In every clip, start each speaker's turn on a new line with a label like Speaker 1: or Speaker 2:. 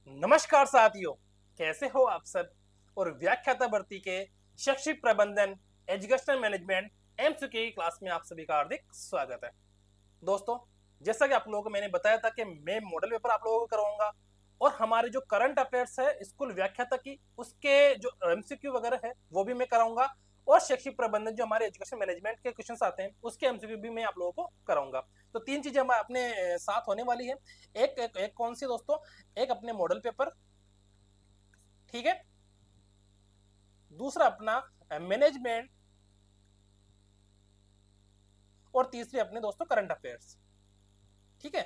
Speaker 1: नमस्कार साथियों, कैसे हो आप सब। और व्याख्याता भर्ती के शैक्षिक प्रबंधन एजुकेशनल मैनेजमेंट एमसीक्यू की क्लास में आप सभी का हार्दिक स्वागत है। दोस्तों, जैसा कि आप लोगों को मैंने बताया था कि मैं मॉडल पेपर आप लोगों को कराऊंगा और हमारे जो करंट अफेयर्स है स्कूल व्याख्याता की उसके जो एमसीक्यू वगैरह है वो भी मैं कराऊंगा और शैक्षिक प्रबंधन जो हमारे एजुकेशन मैनेजमेंट के क्वेश्चंस आते हैं उसके एमसीक्यू भी मैं आप लोगों को कराऊंगा। तो तीन चीजें हम अपने साथ होने वाली है। एक कौन सी दोस्तों, एक अपने मॉडल पेपर, ठीक है, दूसरा अपना मैनेजमेंट और तीसरी अपने दोस्तों करंट अफेयर्स। ठीक है,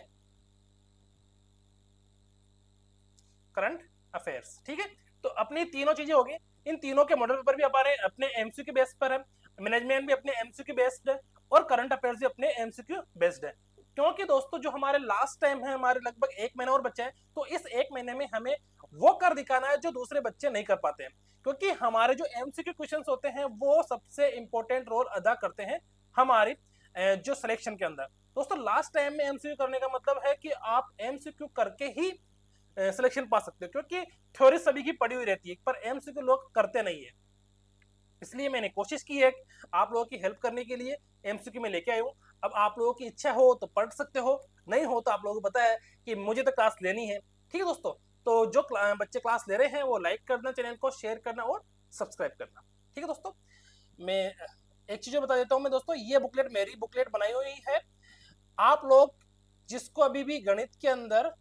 Speaker 1: करंट अफेयर्स। ठीक है, तो अपनी तीनों चीजें होगी। इन तीनों के मॉडल पेपर भी हमारे अपने एमसीक्यू बेस पर है, मैनेजमेंट भी अपने एमसीक्यू बेस्ड है और करंट अफेयर्स भी अपने एमसीक्यू बेस्ड है। क्योंकि दोस्तों जो हमारे लास्ट टाइम है, हमारे लगभग एक महीना और बच्चे हैं, तो इस एक महीने में हमें वो कर दिखाना है जो दूसरे बच्चे नहीं कर पाते हैं। क्योंकि हमारे जो एमसीक्यू क्वेश्चंस होते हैं वो सबसे इंपॉर्टेंट रोल अदा करते हैं हमारी जो सिलेक्शन के अंदर। दोस्तों लास्ट टाइम में एमसीक्यू करने का मतलब है कि आप एमसीक्यू करके ही सिलेक्शन पा सकते हो, क्योंकि थ्योरी सभी की पड़ी हुई रहती है पर एमसीक्यू लोग करते नहीं है। इसलिए मैंने कोशिश की है आप लोगों की हेल्प करने के लिए एमसीक्यू में लेके आया हूँ। अब आप लोगों की इच्छा हो तो पढ़ सकते हो, नहीं हो तो आप लोगों को पता है कि मुझे तो क्लास लेनी है। ठीक है दोस्तों, तो जो बच्चे क्लास ले रहे हैं वो लाइक करना, चैनल को शेयर करना और सब्सक्राइब करना। ठीक है दोस्तों, मैं एक चीज बता देता हूँ मैं दोस्तों, ये बुकलेट मेरी बुकलेट बनाई हुई है। आप लोग जिसको अभी भी गणित के अंदर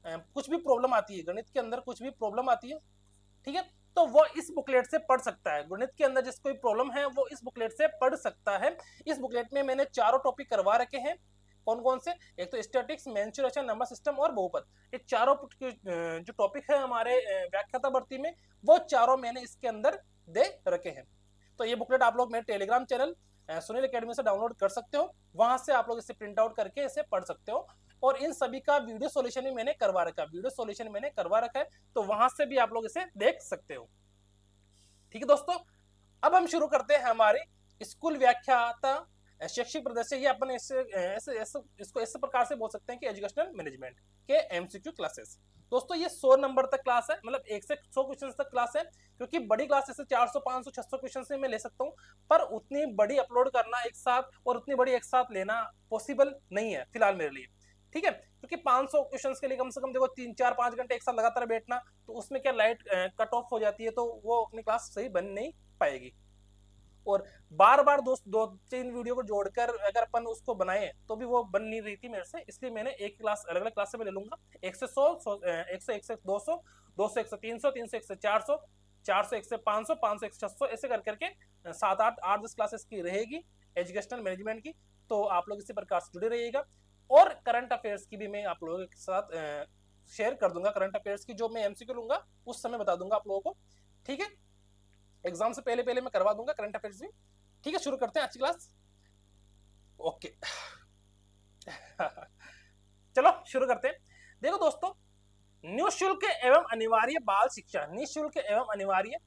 Speaker 1: कुछ भी प्रॉब्लम आती है, गणित के अंदर कुछ भी प्रॉब्लम आती है, ठीक है, तो वो इस बुकलेट से पढ़ सकता है। गणित के अंदर जिसको कोई प्रॉब्लम है वो इस बुकलेट से पढ़ सकता है। इस बुकलेट में मैंने चारों टॉपिक करवा रखे हैं। कौन कौन से? एक तो स्टैटिक्स, मेंसुरेशन, नंबर सिस्टम और बहुपद। ये चारों जो टॉपिक है हमारे व्याख्याता भर्ती में, वो चारों मैंने इसके अंदर दे रखे हैं। तो ये बुकलेट आप लोग मेरे टेलीग्राम चैनल सुनील अकेडमी से डाउनलोड कर सकते हो, वहां से आप लोग इसे प्रिंट आउट करके इसे पढ़ सकते हो। और इन सभी का वीडियो सॉल्यूशन भी मैंने करवा रखा है, वीडियो सॉल्यूशन मैंने करवा रखा है, तो वहां से भी आप लोग इसे देख सकते हो। ठीक है दोस्तों, अब हम शुरू करते हैं हमारे स्कूल व्याख्याता शैक्षिक प्रदर्शन। ये अपन इसको इस प्रकार से बोल सकते हैं कि एजुकेशनल मैनेजमेंट के एमसीक्यू क्लासेस। दोस्तों ये 100 नंबर तक क्लास है, मतलब 1 से 100 क्वेश्चन तक क्लास है। क्योंकि बड़ी क्लास जैसे 400 500 600 क्वेश्चन से मैं ले सकता हूँ, पर उतनी बड़ी अपलोड करना एक साथ और उतनी बड़ी एक साथ लेना पॉसिबल नहीं है फिलहाल मेरे लिए। ठीक है, क्योंकि 500 क्वेश्चंस के लिए कम से कम देखो 3 4 5 घंटे एक साथ लगातार बैठना, तो उसमें क्या लाइट कट ऑफ हो जाती है, तो वो अपनी क्लास सही बन नहीं पाएगी। और बार बार दोस्त 2 3 वीडियो को जोड़कर अगर अपन उसको बनाए तो भी वो बन नहीं रही थी मेरे से, इसलिए मैंने एक क्लास अलग अलग क्लास से मैं ले लूंगा। 100 100 1 से 200, 200 1 से 300, 300 1 से 400, 400 1 से 500, 500 1 से 600, ऐसे कर करके 7 8 8 10 क्लासेस की रहेगी एजुकेशनल मैनेजमेंट की। तो आप लोग इसी प्रकार से जुड़े रहिएगा। और करंट अफेयर्स की भी मैं आप लोगों के साथ शेयर कर दूंगा। करंट अफेयर्स की जो मैं एमसीक्यू लूंगा उस समय बता दूंगा आप लोगों को। ठीक है, एग्जाम से पहले पहले मैं करवा दूंगा करंट अफेयर्स भी। ठीक है, शुरू करते हैं आज की क्लास। ओके चलो शुरू करते हैं। देखो दोस्तों, निःशुल्क एवं अनिवार्य बाल शिक्षा, निःशुल्क एवं अनिवार्य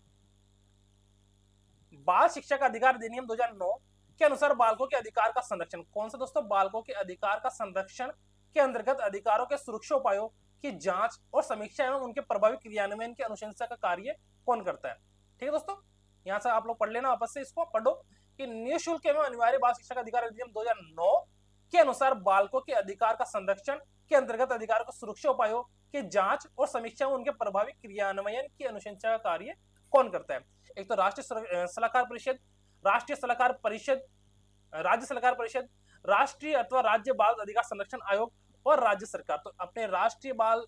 Speaker 1: बाल शिक्षा का अधिकार अधिनियम 2009 के अनुसार बालकों के अधिकार का संरक्षण। कौन सा दोस्तों? बालकों के अधिकार का संरक्षण के अंतर्गत अधिकारों के सुरक्षा उपायों की जांच और समीक्षा एवं उनके प्रभावी क्रियान्वयन की अनुशंसा का कार्य कौन करता है? ठीक है दोस्तों, यहाँ से आप लोग पढ़ लेना, वापस से इसको पढ़ो कि निःशुल्क एवं अनिवार्य बाल शिक्षा का अधिकार अधिनियम 2009 के अनुसार बालकों के अधिकार का संरक्षण के अंतर्गत अधिकारों के सुरक्षा उपायों की जांच और समीक्षा एवं उनके प्रभावी क्रियान्वयन की अनुशंसा का कार्य कौन करता है? एक तो राष्ट्रीय सलाहकार परिषद, राष्ट्रीय सलाहकार परिषद, राज्य सलाहकार परिषद, राष्ट्रीय अथवा राज्य बाल अधिकार संरक्षण आयोग और राज्य सरकार। तो अपने राष्ट्रीय बाल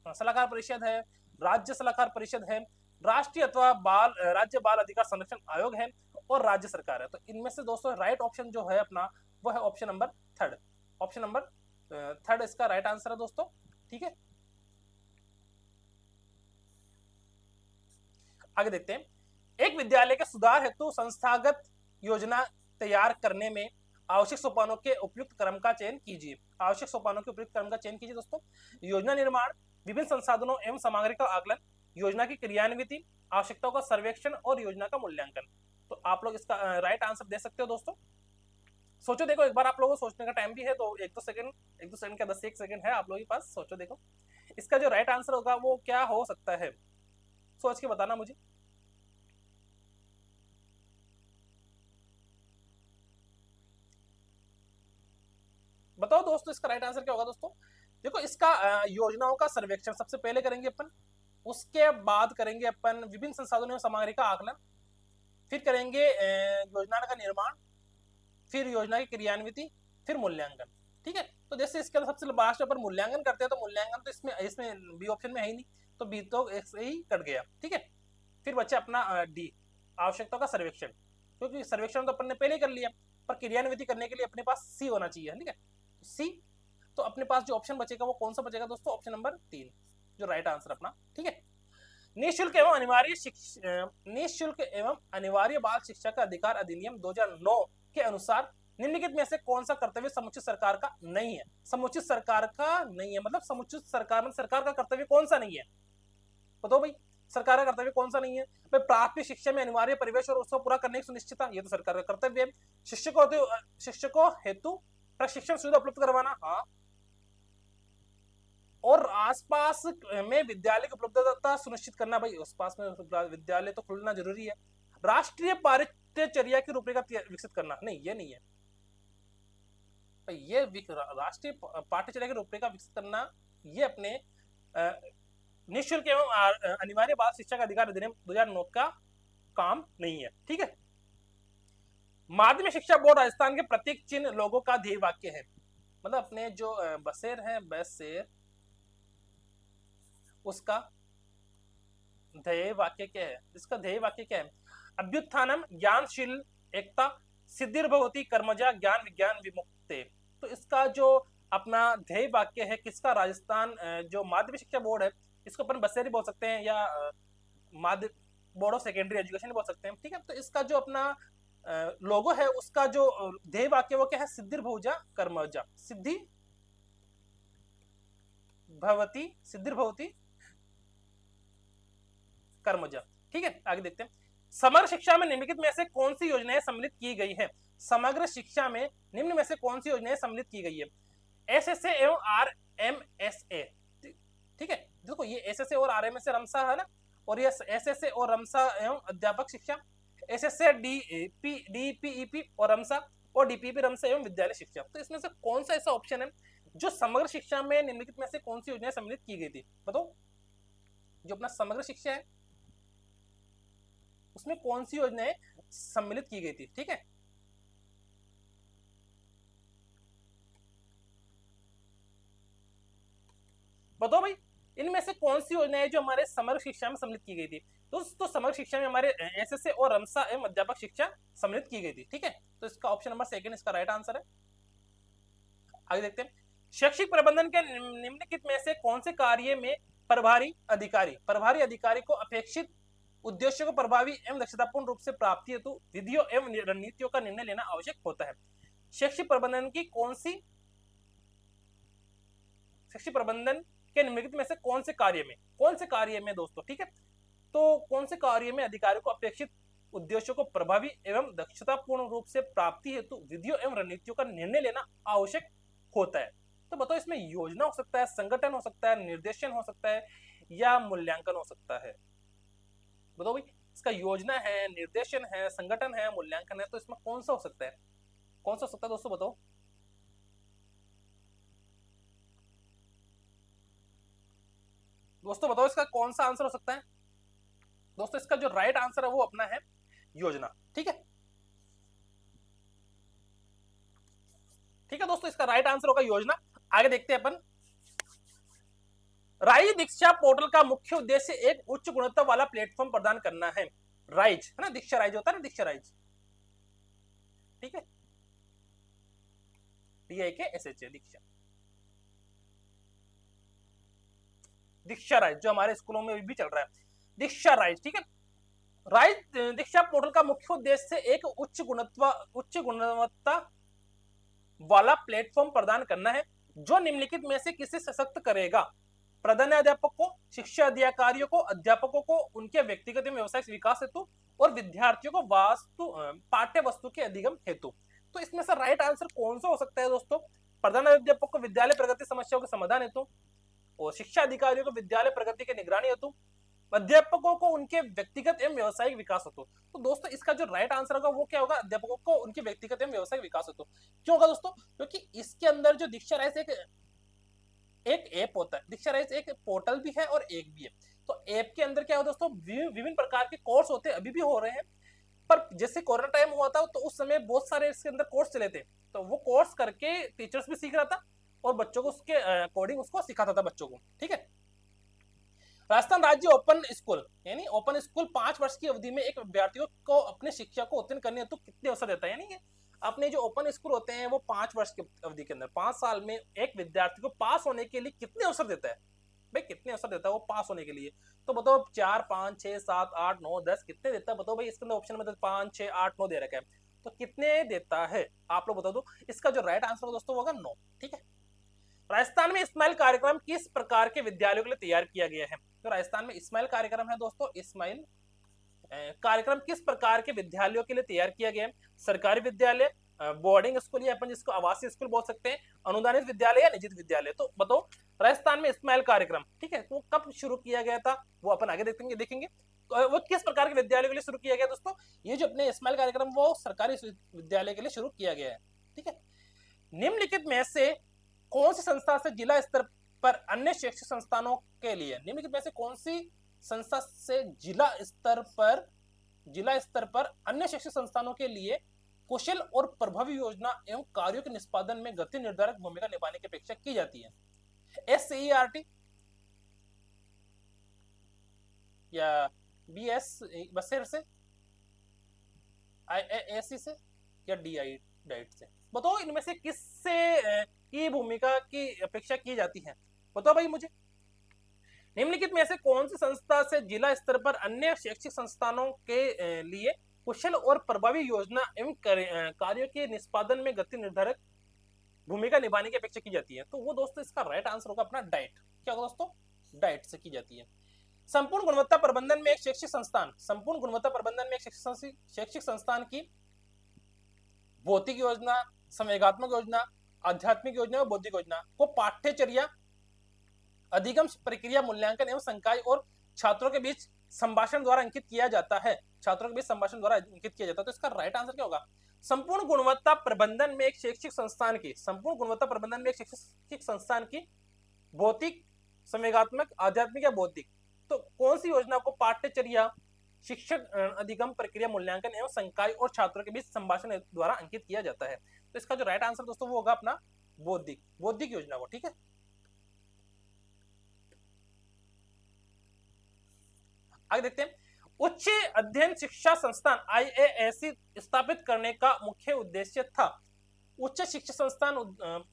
Speaker 1: सलाहकार परिषद है, राज्य सलाहकार परिषद है, राष्ट्रीय अथवा बाल राज्य बाल अधिकार संरक्षण आयोग है और राज्य सरकार है। तो इनमें से दोस्तों राइट ऑप्शन जो है अपना वो है option number third. Option number third इसका राइट आंसर है दोस्तों। ठीक है, आगे देखते हैं। एक विद्यालय के सुधार हेतु संस्थागत योजना तैयार करने में आवश्यक सोपानों के उपयुक्त क्रम का चयन कीजिए। आवश्यक सोपानों के उपयुक्त क्रम का चयन कीजिए दोस्तों। योजना निर्माण, विभिन्न संसाधनों एवं सामग्री का आकलन, योजना की क्रियान्विति, आवश्यकताओं का सर्वेक्षण और योजना का मूल्यांकन। तो आप लोग इसका राइट आंसर दे सकते हो दोस्तों। सोचो देखो, एक बार आप लोगों को सोचने का टाइम भी है, तो एक दो सेकंड क्या 10 1 सेकंड है आप लोगों के पास, सोचो देखो। इसका जो राइट आंसर होगा वो क्या हो सकता है, सोच के बताना मुझे। बताओ दोस्तों इसका राइट आंसर क्या होगा दोस्तों। देखो इसका योजनाओं का सर्वेक्षण सबसे पहले करेंगे अपन, उसके बाद करेंगे अपन विभिन्न संसाधनों और सामग्री का आकलन, फिर करेंगे योजना का निर्माण, फिर योजना की क्रियान्विति, फिर मूल्यांकन। ठीक है, तो जैसे इसके सबसे लास्ट पर मूल्यांकन करते हैं, तो मूल्यांकन तो इसमें इसमें बी ऑप्शन में है ही नहीं, तो बी तो ऐसे ही कट गया। ठीक है, फिर बच्चे अपना डी आवश्यकताओं का सर्वेक्षण, क्योंकि सर्वेक्षण तो अपन ने पहले कर लिया, पर क्रियान्विति करने के लिए अपने पास सी होना चाहिए। ठीक है, सी, तो अपने पास जो ऑप्शन बचेगा वो कौन सा बचेगा दोस्तों, ऑप्शन नंबर 3 जो राइट आंसर अपना। ठीक है, निःशुल्क एवं अनिवार्य निःशुल्क एवं अनिवार्य बाल शिक्षा का अधिकार अधिनियम 2009 के अनुसार निम्नलिखित में से कौन सा कर्तव्य समुचित सरकार का नहीं है। समुचित सरकार का नहीं है मतलब समुचित सरकार में सरकार का कर्तव्य कौन सा नहीं है, बताओ भाई सरकार का कर्तव्य कौन सा नहीं है। भाई प्राथमिक शिक्षा में अनिवार्य परिवेश और उसको पूरा करने की सुनिश्चितता, ये तो सरकार का कर्तव्य है। शिक्षकों हेतु प्रशिक्षण सुविधा उपलब्ध करवाना, हाँ, और आसपास में विद्यालय की उपलब्धता सुनिश्चित करना, भाई उस पास में विद्यालय तो खुलना जरूरी है। राष्ट्रीय पाठ्यचर्या की रूपरेखा विकसित करना, नहीं ये नहीं है भाई, ये राष्ट्रीय पाठ्यचर्या की रूपरेखा विकसित करना ये अपने निःशुल्क एवं अनिवार्य बाल शिक्षा का अधिकार अधिनियम 2009 का काम नहीं है। ठीक है, माध्यमिक शिक्षा बोर्ड राजस्थान के प्रतीक चिन्ह लोगों का ध्येय वाक्य है, मतलब अपने जो बसेर है बसेर उसका ध्येय वाक्य क्या है, इसका ध्येय वाक्य क्या है, अभ्युत्थानम ज्ञानशील एकता सिद्धिर्भवती कर्मजा ज्ञान विज्ञान विमुक्ते। तो इसका जो अपना ध्येय वाक्य है किसका, राजस्थान जो माध्यमिक शिक्षा बोर्ड है इसको अपन बसेरी बोल सकते हैं या माध्य बोर्ड ऑफ सेकेंडरी एजुकेशन बोल सकते हैं। ठीक है, तो इसका जो अपना लोगो है उसका जो ध्येय वाक्य वो क्या है, सिद्धिर्भवजा कर्मजा सिद्धि भवती सिद्धिर्भवती कर्मजा। ठीक है, आगे देखते हैं, समग्र शिक्षा में निम्नलिखित में से कौन सी योजनाएं सम्मिलित की गई है। समग्र शिक्षा में निम्न में से कौन सी योजनाएं सम्मिलित की गई है, एसएसए एवं आरएमएसए। ठीक है, देखो ये एसएसए और आरएमएसए रमसा है ना, और ये एसएसए और रमसा एवं अध्यापक शिक्षा, एसएसए डीपीईपी और रमसा, और डीपीपी रमसा एवं विद्यालय शिक्षा। तो इसमें से कौन सा ऐसा ऑप्शन है जो समग्र शिक्षा में निम्नलिखित में से कौन सी योजनाएं सम्मिलित की गई थी, बताओ। जो अपना समग्र शिक्षा है उसमें कौन सी योजनाएं सम्मिलित की गई थी। ठीक है, बताओ भाई इनमें से कौन सी योजनाएं जो हमारे समग्र शिक्षा में सम्मिलित की गई थी। दोस्तों समग्र शिक्षा में हमारे एसएसए और रमसा एवं अध्यापक शिक्षा सम्मिलित की गई थी। ठीक है, तो इसका ऑप्शन नंबर 2 इसका राइट आंसर है। आगे देखते हैं, शैक्षिक प्रबंधन के निम्नलिखित में से कौन से कार्य में प्रभारी अधिकारी को अपेक्षित उद्देश्यों को प्रभावी एवं दक्षतापूर्ण रूप से प्राप्ति हेतु विधियों एवं रणनीतियों का निर्णय लेना आवश्यक होता है। शैक्षिक प्रबंधन की शैक्षिक प्रबंधन के निम्नलिखित में से कौन से कार्य में दोस्तों। ठीक है, तो कौन से कार्य में अधिकारी को अपेक्षित उद्देश्यों को प्रभावी एवं दक्षतापूर्ण रूप से प्राप्ति हेतु विधियों एवं रणनीतियों का निर्णय लेना आवश्यक होता है। तो बताओ इसमें योजना हो सकता है, संगठन हो सकता है, निर्देशन हो सकता है या मूल्यांकन हो सकता है। बताओ भाई इसका योजना है, निर्देशन है, संगठन है, मूल्यांकन है, तो इसमें कौन सा हो सकता है, कौन सा हो सकता है दोस्तों बताओ। दोस्तों बताओ इसका कौन सा आंसर हो सकता है। दोस्तों इसका जो राइट आंसर है वो अपना है योजना। ठीक है, ठीक है दोस्तों इसका राइट आंसर होगा योजना। आगे देखते हैं अपन, राइज दीक्षा पोर्टल का मुख्य उद्देश्य एक उच्च गुणवत्ता वाला प्लेटफॉर्म प्रदान करना है। राइज है ना, दीक्षा राइज होता है ना, दीक्षा राइज। ठीक है, DIKSHA दीक्षा, दीक्षा राइज जो हमारे स्कूलों में भी चल रहा है, दीक्षा राइज। ठीक है, राइज दीक्षा पोर्टल का मुख्य उद्देश्य एक उच्च गुणवत्ता वाला प्लेटफॉर्म प्रदान करना है जो निम्नलिखित में से किसे सशक्त करेगा, प्रधानाध्यापक को, शिक्षा अधिकारियों को, अध्यापकों को उनके व्यक्तिगत एवं व्यवसायिक विकास हेतु और विद्यार्थियों को पाठ्य वस्तु के अधिगम हेतु। तो इसमें से राइट आंसर कौन सा हो सकता है दोस्तों, प्रधानाध्यापक को विद्यालय प्रगति समस्याओं के समाधान हेतु, और शिक्षा अधिकारियों को विद्यालय प्रगति की निगरानी हेतु, अध्यापकों को उनके व्यक्तिगत एवं व्यवसायिक विकास हेतु। तो दोस्तों इसका जो राइट आंसर होगा वो क्या होगा, अध्यापकों को उनके व्यक्तिगत एवं व्यवसायिक विकास हेतु। क्यों होगा दोस्तों, क्योंकि इसके अंदर जो दीक्षा राइस एक ऐप होता है, दीक्षा राइस एक पोर्टल भी है और एक भी है। तो ऐप के अंदर क्या है दोस्तों, विभिन्न प्रकार के कोर्स होते हैं, अभी भी हो रहे हैं, पर जैसे कोरोना टाइम हुआ था तो उस समय बहुत सारे इसके अंदर कोर्स चले थे, तो वो कोर्स करके टीचर्स भी सीख रहा था और बच्चों को उसके अकॉर्डिंग उसको सिखाता था बच्चों को, ठीक है। राजस्थान राज्य ओपन स्कूल यानी ओपन स्कूल 5 वर्ष की अवधि में एक विद्यार्थियों को अपने शिक्षा को उत्तीर्ण करने हेतु कितने अवसर देता है, यानी कि अपने जो ओपन स्कूल होते हैं वो 5 वर्ष की अवधि के अंदर 5 साल में एक विद्यार्थी को पास होने के लिए कितने अवसर देता है, भाई कितने अवसर देता है वो पास होने के लिए। तो बताओ 4, 5, 6, 7, 8, 9, 10 कितने देता है बताओ भाई, इसके अंदर ऑप्शन में 5, 6, 8, 9 दे रखा है, तो कितने देता है आप लोग बता दो। इसका जो राइट आंसर दोस्तों होगा 9, ठीक है। राजस्थान में स्माइल कार्यक्रम किस प्रकार के विद्यालयों के लिए तैयार किया गया है, तो राजस्थान में स्माइल कार्यक्रम है दोस्तों, स्माइल कार्यक्रम किस प्रकार के विद्यालयों के लिए तैयार किया गया है, सरकारी विद्यालय, बोर्डिंग स्कूल या अपन जिसको आवासीय स्कूल बोल सकते हैं, अनुदानित विद्यालय या निजी विद्यालय। तो बताओ राजस्थान में स्माइल कार्यक्रम, ठीक है, वो कब शुरू किया गया था वो अपन आगे देखेंगे। तो वो किस प्रकार के विद्यालयों के लिए शुरू किया गया दोस्तों, ये जो अपने स्माइल कार्यक्रम वो सरकारी विद्यालय के लिए शुरू किया गया है, ठीक है। निम्नलिखित में से कौन सी संस्था से जिला स्तर पर अन्य शैक्षिक संस्थानों के लिए, निम्नलिखित में से कौन सी संस्था से जिला स्तर पर अन्य शैक्षिक संस्थानों के लिए कुशल और प्रभावी योजना एवं कार्यों के निष्पादन में गति निर्धारक भूमिका निभाने की अपेक्षा की जाती है, SCERT या BS बसेर से, IASC से या DIT से, बताओ इनमें से किससे की भूमिका की अपेक्षा की जाती है, बताओ भाई मुझे। निम्नलिखित में से कौन सी संस्था से जिला स्तर पर अन्य शैक्षिक संस्थानों के लिए कुशल और प्रभावी योजना एवं कार्यों के निष्पादन में गति निर्धारक भूमिका निभाने की अपेक्षा की जाती है, तो वो दोस्तों इसका राइट आंसर होगा अपना डाइट। क्या होगा दोस्तों, डाइट से की जाती है। संपूर्ण गुणवत्ता प्रबंधन में एक शैक्षिक संस्थान, संपूर्ण गुणवत्ता प्रबंधन में एक शैक्षिक संस्थान की भौतिक योजना, संवेगात्मक योजना, आध्यात्मिक योजना और बौद्धिक योजना को पाठ्यचर्या, अधिगम प्रक्रिया, मूल्यांकन एवं संकाय और छात्रों के बीच संभाषण द्वारा अंकित किया जाता है, छात्रों के बीच संभाषण द्वारा अंकित किया जाता है। तो इसका राइट आंसर क्या होगा, संपूर्ण गुणवत्ता प्रबंधन में एक शैक्षिक संस्थान की, संपूर्ण गुणवत्ता प्रबंधन में एक शैक्षिक संस्थान की भौतिक, संवेगात्मक, आध्यात्मिक या बौद्धिक, तो कौन सी योजना को पाठ्यचर्या, शिक्षक अधिगम प्रक्रिया, मूल्यांकन एवं संकाय और छात्रों के बीच संभाषण द्वारा अंकित किया जाता है। तो इसका जो राइट आंसर दोस्तों वो होगा अपना बौद्धिक योजना को, ठीक है। आगे देखते हैं, उच्च अध्ययन शिक्षा संस्थान IASC स्थापित करने का मुख्य उद्देश्य था, उच्च शिक्षा संस्थान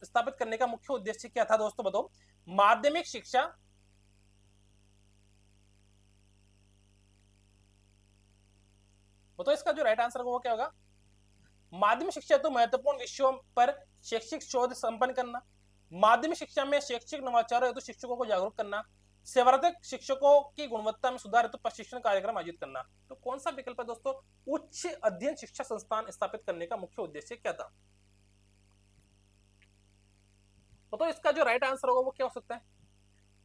Speaker 1: स्थापित करने का मुख्य उद्देश्य क्या था दोस्तों बताओ। माध्यमिक शिक्षा, बताओ इसका जो राइट आंसर होगा वो क्या होगा, माध्यमिक शिक्षा तो महत्वपूर्ण विषयों पर शैक्षिक शोध संपन्न करना, माध्यमिक शिक्षा में शैक्षिक नवाचारों हेतु शिक्षकों को जागरूक करना, सेवारत शिक्षकों की गुणवत्ता में सुधार हेतु प्रशिक्षण कार्यक्रम आयोजित करना। तो कौन सा विकल्प है दोस्तों, उच्च अध्ययन शिक्षा संस्थान स्थापित करने का मुख्य उद्देश्य क्या था, तो इसका जो राइट आंसर होगा वो क्या हो सकता है,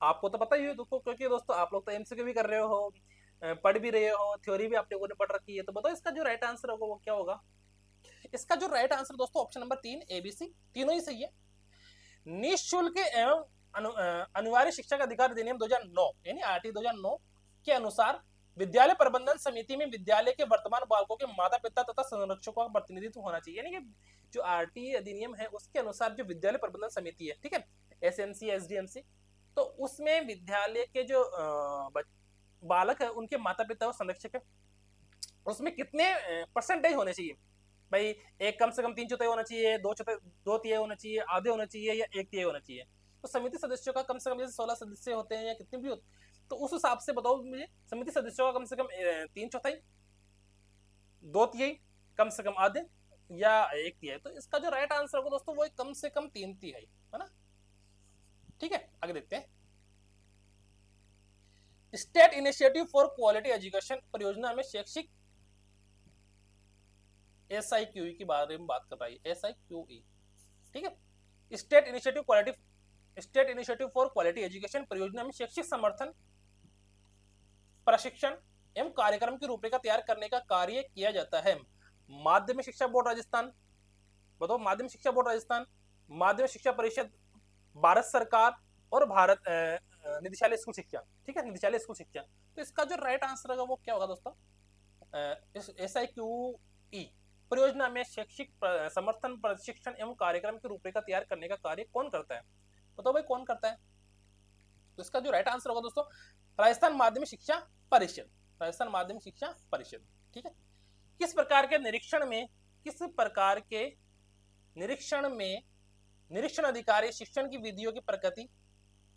Speaker 1: आपको तो पता ही है दोस्तों, क्योंकि दोस्तों आप लोग तो MCQ भी कर रहे हो, पढ़ भी रहे हो, थ्योरी भी आप लोगों ने पढ़ रखी है, तो बताओ इसका जो राइट आंसर होगा वो क्या होगा। इसका जो राइट आंसर दोस्तों ऑप्शन नंबर 3 ABC, तीनों ही सही है। निःशुल्क एवं अनिवार्य शिक्षा का अधिकार अधिनियम 2009 यानी RT 2009 के अनुसार विद्यालय प्रबंधन समिति में विद्यालय के वर्तमान बालकों के माता पिता तथा संरक्षकों का प्रतिनिधित्व होना चाहिए, यानी कि जो RT अधिनियम है उसके अनुसार जो विद्यालय प्रबंधन समिति है, ठीक है, SNC SDMC, तो उसमें विद्यालय के जो बालक है उनके माता पिता और संरक्षक है, उसमें कितने परसेंटेज होने चाहिए भाई, एक कम से कम 3/4 होना चाहिए, 2/3 होना चाहिए, आधे होना चाहिए या 1/3 होना चाहिए। तो समिति सदस्यों का कम से कम जैसे 16 सदस्य होते हैं या कितने भी होते, तो उस हिसाब से बताओ मुझे, समिति सदस्यों का कम से कम 3/4, 2/3, कम से कम आधे या 1/3। तो इसका जो राइट आंसर होगा दोस्तों वो कम से कम 3/3 है ना, ठीक है। आगे देखते हैं, state initiative for quality education परियोजना में शैक्षिक SIQE के बारे में बात कर रहा है, SIQE, ठीक है, state initiative quality state initiative for quality education परियोजना में शैक्षिक समर्थन, प्रशिक्षण एवं कार्यक्रम की रूपरेखा तैयार करने का कार्य किया जाता है। माध्यमिक शिक्षा बोर्ड राजस्थान, बताओ माध्यमिक शिक्षा बोर्ड राजस्थान, माध्यमिक शिक्षा परिषद भारत सरकार और भारत निदेशालय स्कूल शिक्षा, ठीक है, निदेशालय स्कूल शिक्षा। तो इसका जो राइट आंसर होगा वो क्या होगा दोस्तों, SIQE परियोजना में शैक्षिक समर्थन, प्रशिक्षण एवं कार्यक्रम की रूपरेखा तैयार करने का कार्य कौन करता है, बताओ भाई कौन करता है। तो इसका जो राइट आंसर होगा दोस्तों राजस्थान माध्यमिक शिक्षा परिषद, राजस्थान माध्यमिक शिक्षा परिषद, ठीक है। किस प्रकार के निरीक्षण में, किस प्रकार के निरीक्षण में निरीक्षण अधिकारी शिक्षण की विधियों की प्रगति,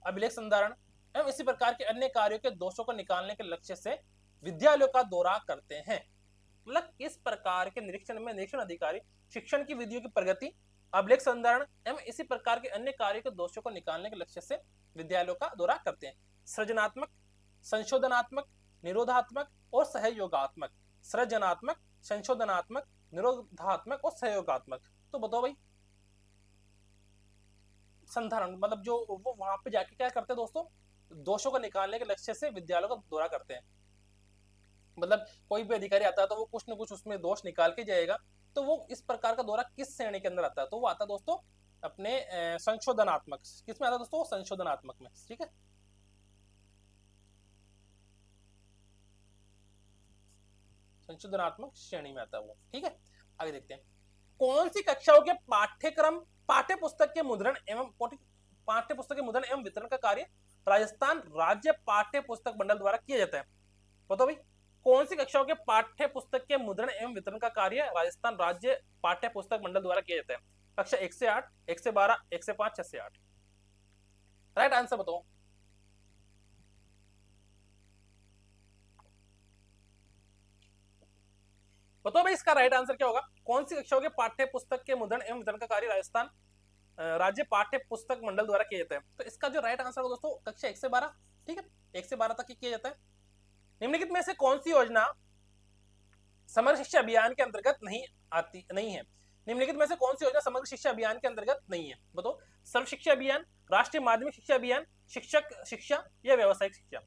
Speaker 1: अभिलेख संधारण एवं इसी प्रकार के अन्य कार्यों के दोषों को निकालने के लक्ष्य से विद्यालयों का दौरा करते हैं। मतलब किस प्रकार के निरीक्षण में निरीक्षण अधिकारी शिक्षण की विधियों की प्रगति, अभिलेख संधारण एवं इसी प्रकार के अन्य कार्यों के दोषों को निकालने के लक्ष्य से विद्यालयों का दौरा करते हैं। सृजनात्मक, संशोधनात्मक, निरोधात्मक और सहयोगात्मक, सृजनात्मक, संशोधनात्मक, निरोधात्मक और सहयोगात्मक। तो बताओ भाई संधारण मतलब जो वो वहां पे जाके क्या करते हैं दोस्तों, दोषों को निकालने के लक्ष्य से विद्यालयों का दौरा करते हैं। मतलब कोई भी अधिकारी आता है तो वो कुछ न कुछ उसमें दोष निकाल के जाएगा। तो वो इस प्रकार का दौरा किस श्रेणी के अंदर आता है, तो वो आता है दोस्तों अपने संशोधनात्मक, किस में आता है दोस्तों, संशोधनात्मक में, ठीक है। संशोधनात्मक श्रेणी में आता है वो, ठीक है। आगे देखते हैं कौन सी कक्षाओं के पाठ्यक्रम, पाठ्य पुस्तक के मुद्रण एवं पाठ्य पुस्तक के मुद्रण एवं वितरण का कार्य राजस्थान राज्य पाठ्य पुस्तक मंडल द्वारा किया जाता है। बताओ भाई कौन सी कक्षाओं के पाठ्य पुस्तक के मुद्रण एवं वितरण का कार्य राजस्थान राज्य पाठ्य पुस्तक मंडल द्वारा किया जाता है। कक्षा 1 से 8, 1 से 12, 1 से 5, 6 से 8। राइट आंसर बताओ। बताओ भाई इसका राइट आंसर क्या होगा, कौन सी कक्षाओं के पाठ्य पुस्तक के मुद्रण एवं वितरण का कार्य राजस्थान राज्य पाठ्य पुस्तक मंडल द्वारा किया जाता है। तो इसका जो राइट आंसर होगा दोस्तों कक्षा 1 से 12, ठीक है, 1 से 12 तक किया जाता है। निम्नलिखित में से कौन सी योजना समग्र शिक्षा अभियान के अंतर्गत नहीं है। निम्नलिखित में से कौन सी योजना समग्र शिक्षा अभियान के अंतर्गत नहीं है, बताओ। सर्व शिक्षा अभियान, राष्ट्रीय माध्यमिक शिक्षा अभियान, शिक्षक शिक्षा या व्यावसायिक शिक्षा।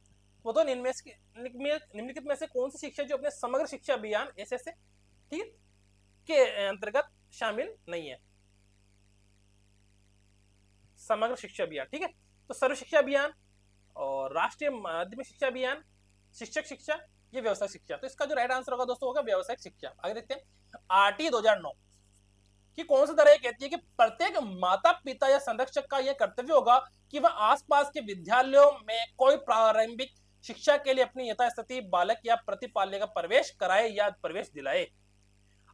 Speaker 1: बताओ निम्नलिखित में से कौन सी शिक्षा जो अपने समग्र शिक्षा अभियान ऐसे, ठीक है, के अंतर्गत शामिल नहीं है। समग्र शिक्षा अभियान, ठीक है। तो सर्व शिक्षा अभियान और राष्ट्रीय माध्यमिक शिक्षा अभियान, शिक्षक शिक्षा, ये व्यवसायिक शिक्षा। तो इसका जो राइट आंसर होगा दोस्तों होगा व्यवसायिक शिक्षा। आगे देखते हैं आरटी 2009 की कौन सी तरह कहती है कि प्रत्येक माता पिता या संरक्षक का यह कर्तव्य होगा कि वह आसपास के विद्यालयों में कोई प्रारंभिक शिक्षा के लिए अपनी यथास्थिति बालक या प्रतिपाल्य का प्रवेश कराए या प्रवेश दिलाए।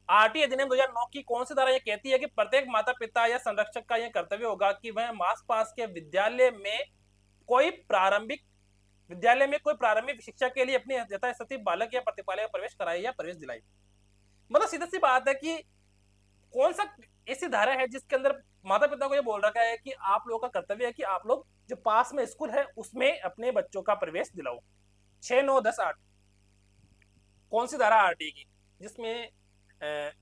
Speaker 1: आरटी अधिनियम 2009 की कौन सी धारा यह कहती है कि प्रत्येक माता पिता या संरक्षक का यह कर्तव्य होगा कि वह आसपास के विद्यालय में कोई प्रारंभिक शिक्षा के लिए अपनी यथास्थिति बालक या प्रतिपालक का प्रवेश कराए या प्रवेश दिलाए। मतलब सीधी सी बात है कि कौन सा ऐसी धारा है जिसके अंदर माता पिता को यह बोल रखा है कि आप लोगों का कर्तव्य है कि आप लोग जो पास में स्कूल है उसमें अपने बच्चों का प्रवेश दिलाओ। 6, 9, 10, 8 कौन सी धारा आरटी की जिसमें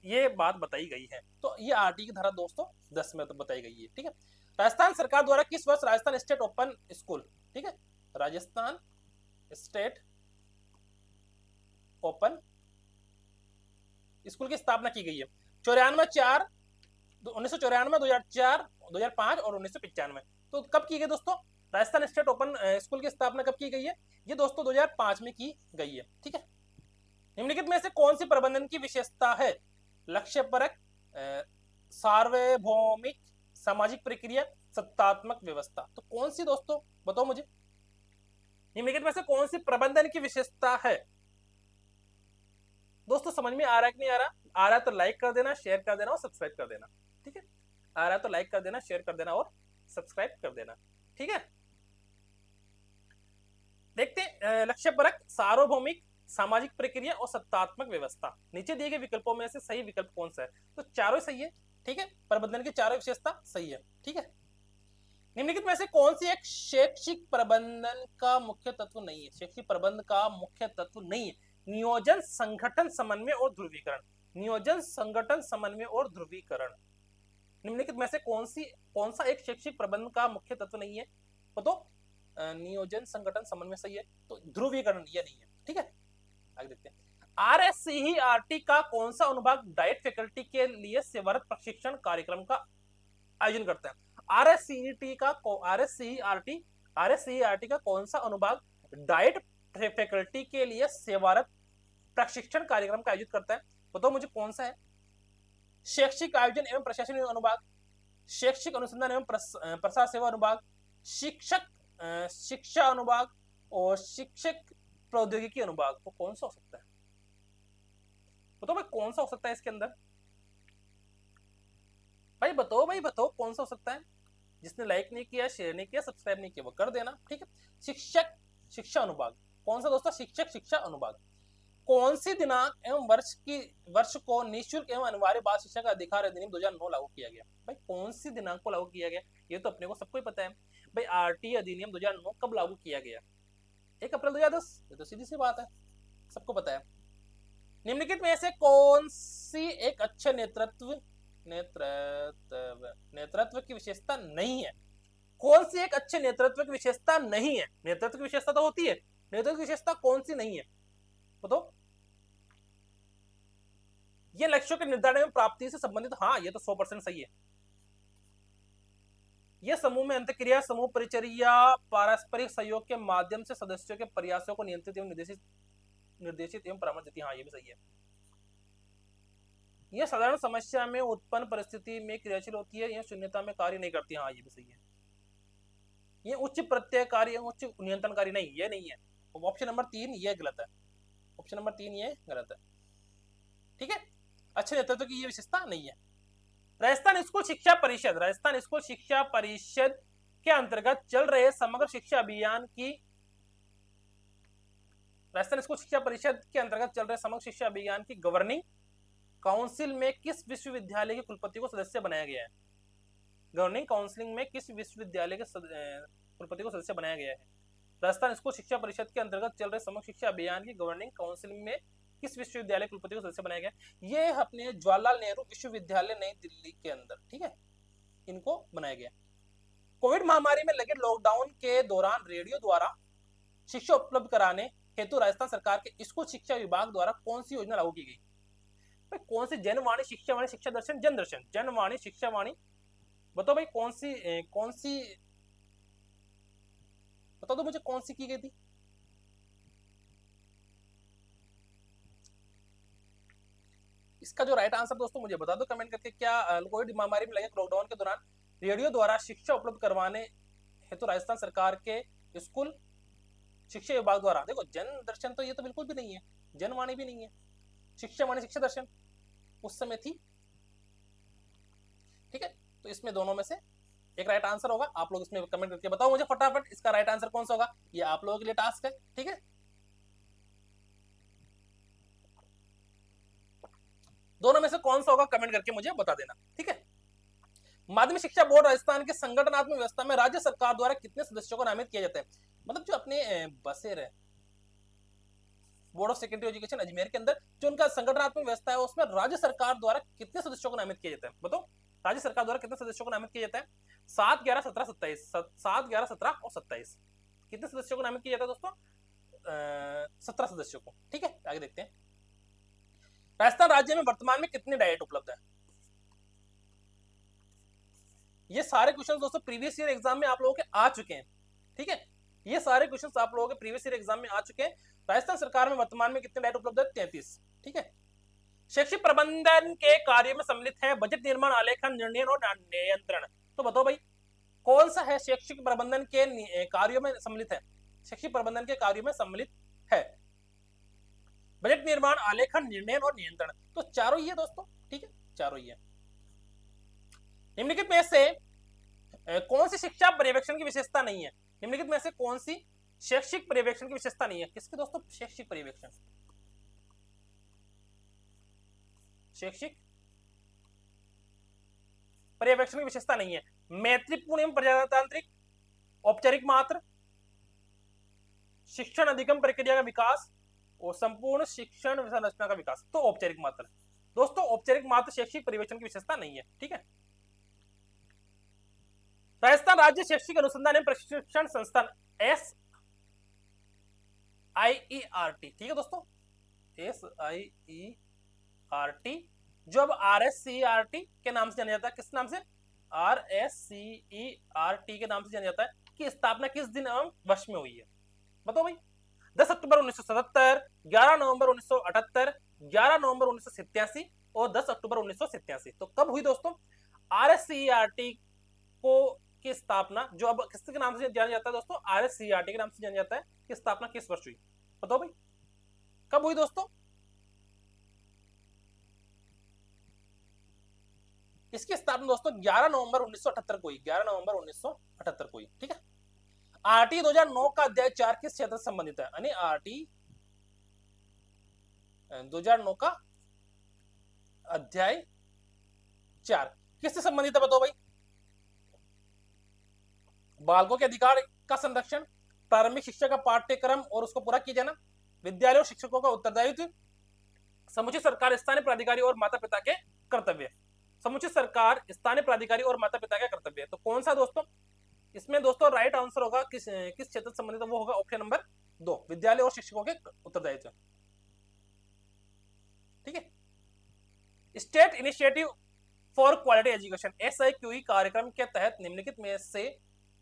Speaker 1: ये बात बताई गई है। तो ये आरटी की धारा दोस्तों 10 में तो बताई गई है, ठीक है। राजस्थान सरकार द्वारा किस वर्ष राजस्थान स्टेट ओपन स्कूल, ठीक है, राजस्थान स्टेट ओपन स्कूल की स्थापना की गई है। 94, 1994, 2004, 2005 और 1995। तो कब की गई दोस्तों राजस्थान स्टेट ओपन स्कूल की स्थापना कब की गई है, ये दोस्तों 2005 में की गई है, ठीक है। निम्नलिखित में से कौन सी प्रबंधन की विशेषता है, लक्ष्यपरक, सार्वभौमिक, सामाजिक प्रक्रिया, सत्तात्मक व्यवस्था। तो कौन सी दोस्तों बताओ मुझे, निम्नलिखित में से कौन सी प्रबंधन की विशेषता है। दोस्तों समझ में आ रहा है कि नहीं आ रहा, आ रहा है तो लाइक कर देना, शेयर कर देना और सब्सक्राइब कर देना, ठीक है। आ रहा है तो लाइक कर देना, शेयर कर देना और सब्सक्राइब कर देना, ठीक है। देखते हैं लक्ष्यपरक, सार्वभौमिक, सामाजिक प्रक्रिया और सत्तात्मक व्यवस्था। नीचे दिए गए विकल्पों में से सही विकल्प कौन सा है, तो चारों सही है, ठीक है। प्रबंधन की चारों विशेषता सही है, ठीक है। निम्नलिखित में से कौन सी एक शैक्षिक प्रबंधन का मुख्य तत्व नहीं है, शैक्षिक प्रबंध का मुख्य तत्व नहीं है। नियोजन, संगठन, समन्वय और ध्रुवीकरण। नियोजन, संगठन, समन्वय और ध्रुवीकरण। निम्नलिखित में से कौन सा एक शैक्षिक प्रबंधन का मुख्य तत्व नहीं है? तो नियोजन, संगठन, समन्वय सही है। तो ध्रुवीकरण ये नहीं है। ठीक है, आगे देखते हैं। RSCERT का कौन सा अनुभाग डाइट फैकल्टी के लिए सेवारत प्रशिक्षण कार्यक्रम का आयोजन करता है? RSCERT का कौन सा अनुभाग डाइट फैकल्टी के लिए सेवारत प्रशिक्षण कार्यक्रम का आयोजित करता है? बताओ मुझे कौन सा है? शैक्षिक आयोजन एवं प्रशासन अनुभाग, शैक्षिक अनुसंधान एवं प्रसार सेवा अनुभाग, शिक्षक शिक्षा अनुभाग और शिक्षक प्रौद्योगिकी अनुभाग। तो कौन सा हो सकता है? बताओ भाई कौन सा हो सकता है इसके अंदर? भाई बताओ कौन सा हो सकता है? जिसने लाइक नहीं किया, शेयर नहीं किया, सब्सक्राइब नहीं किया वो कर देना। ठीक है, शिक्षक शिक्षा अनुभाग कौन सा दोस्तों? शिक्षक शिक्षा अनुभाग। कौन सी दिनांक एवं वर्ष को निःशुल्क एवं अनिवार्य बाल शिक्षा का अधिकार अधिनियम 2009 लागू किया गया? भाई कौन सी दिनांक को लागू किया गया? ये तो अपने को सबको ही पता है भाई। आरटी अधिनियम 2009 कब लागू किया गया? 1 अप्रैल 2010। ये तो सीधी सी बात है, सबको पता है। निम्नलिखित में से कौन सी एक अच्छे नेतृत्व की विशेषता नहीं है? कौन सी एक अच्छे नेतृत्व की विशेषता नहीं है? नेतृत्व की विशेषता तो होती है, नेतृत्व की विशेषता कौन सी नहीं है? बताओ। ये लक्ष्यों के निर्धारण एवं प्राप्ति से संबंधित, हाँ ये तो 100% सही है। यह समूह में अंतक्रिया, समूह परिचर्या, पारस्परिक सहयोग के माध्यम से सदस्यों के प्रयासों को नियंत्रित एवं निर्देशित एवं परामर्श देती है। हाँ ये भी सही है। यह साधारण समस्या में उत्पन्न परिस्थिति में क्रियाशील होती है, यह शून्यता में कार्य नहीं करती। हाँ ये भी सही है। ये उच्च प्रत्ययकारी एवं उच्च नियंत्रणकारी नहीं, ये नहीं है। ऑप्शन नंबर 3 ये गलत है। ऑप्शन नंबर 3 ये गलत है। ठीक है, अच्छे नेतृत्व की ये विशेषता नहीं है। राजस्थान स्कूल शिक्षा परिषद, राजस्थान स्कूल शिक्षा परिषद के अंतर्गत चल रहे समग्र शिक्षा अभियान की, राजस्थान स्कूल शिक्षा परिषद के अंतर्गत चल रहे समग्र शिक्षा अभियान की गवर्निंग काउंसिल में किस विश्वविद्यालय के कुलपति को सदस्य बनाया गया है? गवर्निंग काउंसिल में किस विश्वविद्यालय के कुलपति को सदस्य बनाया गया है? राजस्थान स्कूल शिक्षा परिषद के अंतर्गत चल रहे समग्र शिक्षा अभियान की गवर्निंग काउंसिल में किस विश्वविद्यालय कुलपति को सदस्य बनाया गया? ये अपने जवाहरलाल नेहरू विश्वविद्यालय नई दिल्ली के अंदर, ठीक है, इनको बनाया गया। कोविड महामारी में लगे लॉकडाउन के दौरान रेडियो द्वारा शिक्षा उपलब्ध कराने हेतु राजस्थान सरकार के स्कूल शिक्षा विभाग द्वारा कौन सी योजना लागू की गई? भाई कौन सी? जनवाणी, शिक्षावाणी, शिक्षा दर्शन, जन दर्शन। जनवाणी, शिक्षावाणी, बताओ भाई कौन सी बता दो मुझे कौन सी की गई थी? इसका जो राइट आंसर दोस्तों मुझे बता दो कमेंट करके। क्या कोविड महामारी में लगे लॉकडाउन के दौरान रेडियो द्वारा शिक्षा उपलब्ध करवाने हेतु राजस्थान सरकार के स्कूल शिक्षा विभाग द्वारा, देखो जन दर्शन तो ये तो बिल्कुल भी नहीं है, जनवाणी भी नहीं है, शिक्षावाणी, शिक्षा दर्शन उस समय थी। ठीक है, तो इसमें दोनों में से एक राइट आंसर होगा। आप लोग इसमें कमेंट करके बताओ मुझे फटाफट इसका राइट आंसर कौन सा होगा। ये आप लोगों के लिए टास्क है। ठीक है, दोनों में से कौन सा होगा कमेंट करके मुझे बता देना। ठीक है, माध्यमिक शिक्षा बोर्ड राजस्थान के संगठनात्मक व्यवस्था में राज्य सरकार द्वारा कितने सदस्यों को नामित किया जाता है? मतलब जो अपने बसेर है board of secondary education Ajmer के अंदर जो उनका संगठनात्मक व्यवस्था है उसमें राज्य सरकार द्वारा कितने सदस्यों को नामित किया जाता है? बताओ राज्य सरकार द्वारा कितने सदस्यों को नामित किया जाता है? 7, 11, 17, 27, 7, 11, 17 और 27 कितने सदस्यों को नामित किया जाता है दोस्तों? 17 सदस्यों को। ठीक है, आगे देखते हैं। राजस्थान राज्य में वर्तमान में कितने डाइट उपलब्ध है? ये सारे क्वेश्चन दोस्तों प्रीवियस ईयर एग्जाम में आप लोगों के आ चुके हैं। ठीक है, ये सारे क्वेश्चन आप लोगों के प्रीवियस ईयर एग्जाम में आ चुके हैं। राजस्थान सरकार में वर्तमान में कितने डाइट उपलब्ध है? 33। ठीक है, शैक्षिक प्रबंधन के कार्य में सम्मिलित है बजट निर्माण, आलेखन, निर्णय और नियंत्रण। तो बताओ भाई कौन सा है शैक्षिक प्रबंधन के कार्यों में सम्मिलित है? शैक्षिक प्रबंधन के कार्यों में सम्मिलित है बजट निर्माण, आलेखन, निर्णय और नियंत्रण। तो चारों ही है दोस्तों। ठीक है, चारों ही है। निम्नलिखित में से कौन सी शिक्षा पर्यवेक्षण की विशेषता नहीं है? निम्नलिखित में से कौन सी शैक्षिक पर्यवेक्षण की विशेषता नहीं है? किसकी दोस्तों? शैक्षिक पर्यवेक्षण, शैक्षिक पर्यवेक्षण की विशेषता नहीं है। मैत्रीपूर्ण एवं प्रजातांत्रिक, औपचारिक मात्र, शिक्षण अधिगम प्रक्रिया का विकास और संपूर्ण शिक्षण संरचना का विकास। तो औपचारिक मात्र दोस्तों, औपचारिक मात्र शैक्षिक पर्यवेक्षण की विशेषता नहीं है। ठीक है, राजस्थान राज्य शैक्षिक अनुसंधान एवं प्रशिक्षण संस्थान SIERT, ठीक है दोस्तों, SIERT, जो अब RSCERT के नाम से जाना जाता है। किस नाम से? RSCERT के नाम से जाना जाता है। कि स्थापना किस दिन एवं वर्ष में हुई है? बताओ भाई। 10 अक्टूबर 1977, 11 नवंबर 1978, 11 नवंबर 1987 और 10 अक्टूबर 1987। तो कब हुई दोस्तों RSCERT को की स्थापना, जो अब किसके नाम से जाना जाता है दोस्तों? RSCERT के नाम से जाना जाता है। कि स्थापना किस वर्ष हुई? बताओ भाई, कब हुई दोस्तों? इसकी स्थापना दोस्तों 11 नवंबर 1978 को हुई, 11 नवंबर 1978 को हुई, ठीक है। आरटी 2009 का अध्याय 4 किस क्षेत्र से संबंधित है? यानी आरटी 2009 का अध्याय 4 किससे संबंधित है? बताओ भाई। बालकों के अधिकार का संरक्षण, प्रारंभिक शिक्षा का पाठ्यक्रम और उसको पूरा किया जाना, विद्यालयों शिक्षकों का उत्तरदायित्व, समुचित सरकार स्थानीय प्राधिकारी और माता पिता के कर्तव्य। समुचित सरकार स्थानीय प्राधिकारी और माता पिता के कर्तव्य। तो कौन सा दोस्तों इसमें दोस्तों राइट आंसर होगा? किस क्षेत्र से संबंधित? वो होगा ऑप्शन नंबर 2, विद्यालय और शिक्षकों के उत्तरदायित्व, ठीक है। State initiative for quality education SIQE कार्यक्रम के तहत निम्नलिखित में से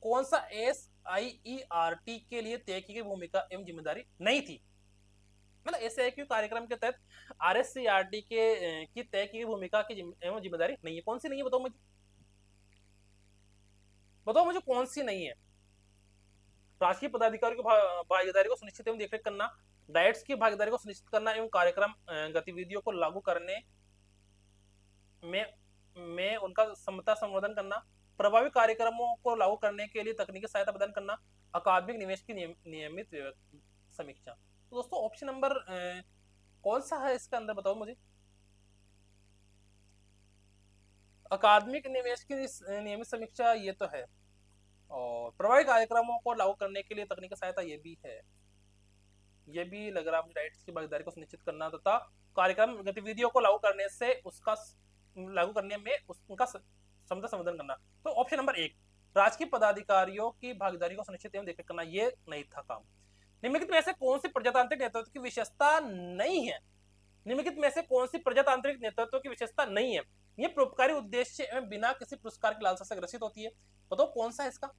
Speaker 1: कौन सा SIERT के लिए तय की गई भूमिका एवं जिम्मेदारी नहीं थी? मतलब SIQE कार्यक्रम के तहत RSCERT के की तय की गई भूमिका की एवं जिम्मेदारी नहीं है। कौन सी नहीं है? बताओ मुझे, बताओ मुझे कौन सी नहीं है? राजकीय पदाधिकारियों की भागीदारी को सुनिश्चित एवं देखरेख करना, डाइट्स की भागीदारी को सुनिश्चित करना एवं कार्यक्रम गतिविधियों को लागू करने में उनका समता संवर्धन करना, प्रभावी कार्यक्रमों को लागू करने के लिए तकनीकी सहायता प्रदान करना, अकादमिक निवेश की नियमित समीक्षा। तो दोस्तों ऑप्शन नंबर कौन सा है इसके अंदर? बताओ मुझे। अकादमिक निवेश की नियमित समीक्षा ये तो है, और प्रभावी कार्यक्रमों को लागू करने के लिए तकनीकी सहायता ये भी है। ये भी लग रहा है मुझे, राइट्स की भागीदारी को सुनिश्चित करना तथा कार्यक्रम गतिविधियों को लागू करने से उसका लागू करने में उनका क्षमता संवर्धन करना। तो ऑप्शन नंबर 1, राजकीय पदाधिकारियों की भागीदारी को सुनिश्चित एवं देखरेख करना, ये नहीं था काम। निम्नलिखित में से कौन सी प्रजातांत्रिक नेतृत्व की विशेषता नहीं है? निम्नलिखित में से कौन सी प्रजातांत्रिक नेतृत्व की विशेषता नहीं है? ये परोपकारी उद्देश्य एवं बिना किसी पुरस्कार की लालसा से ग्रसित होती है। बताओ कौन सा है इसका?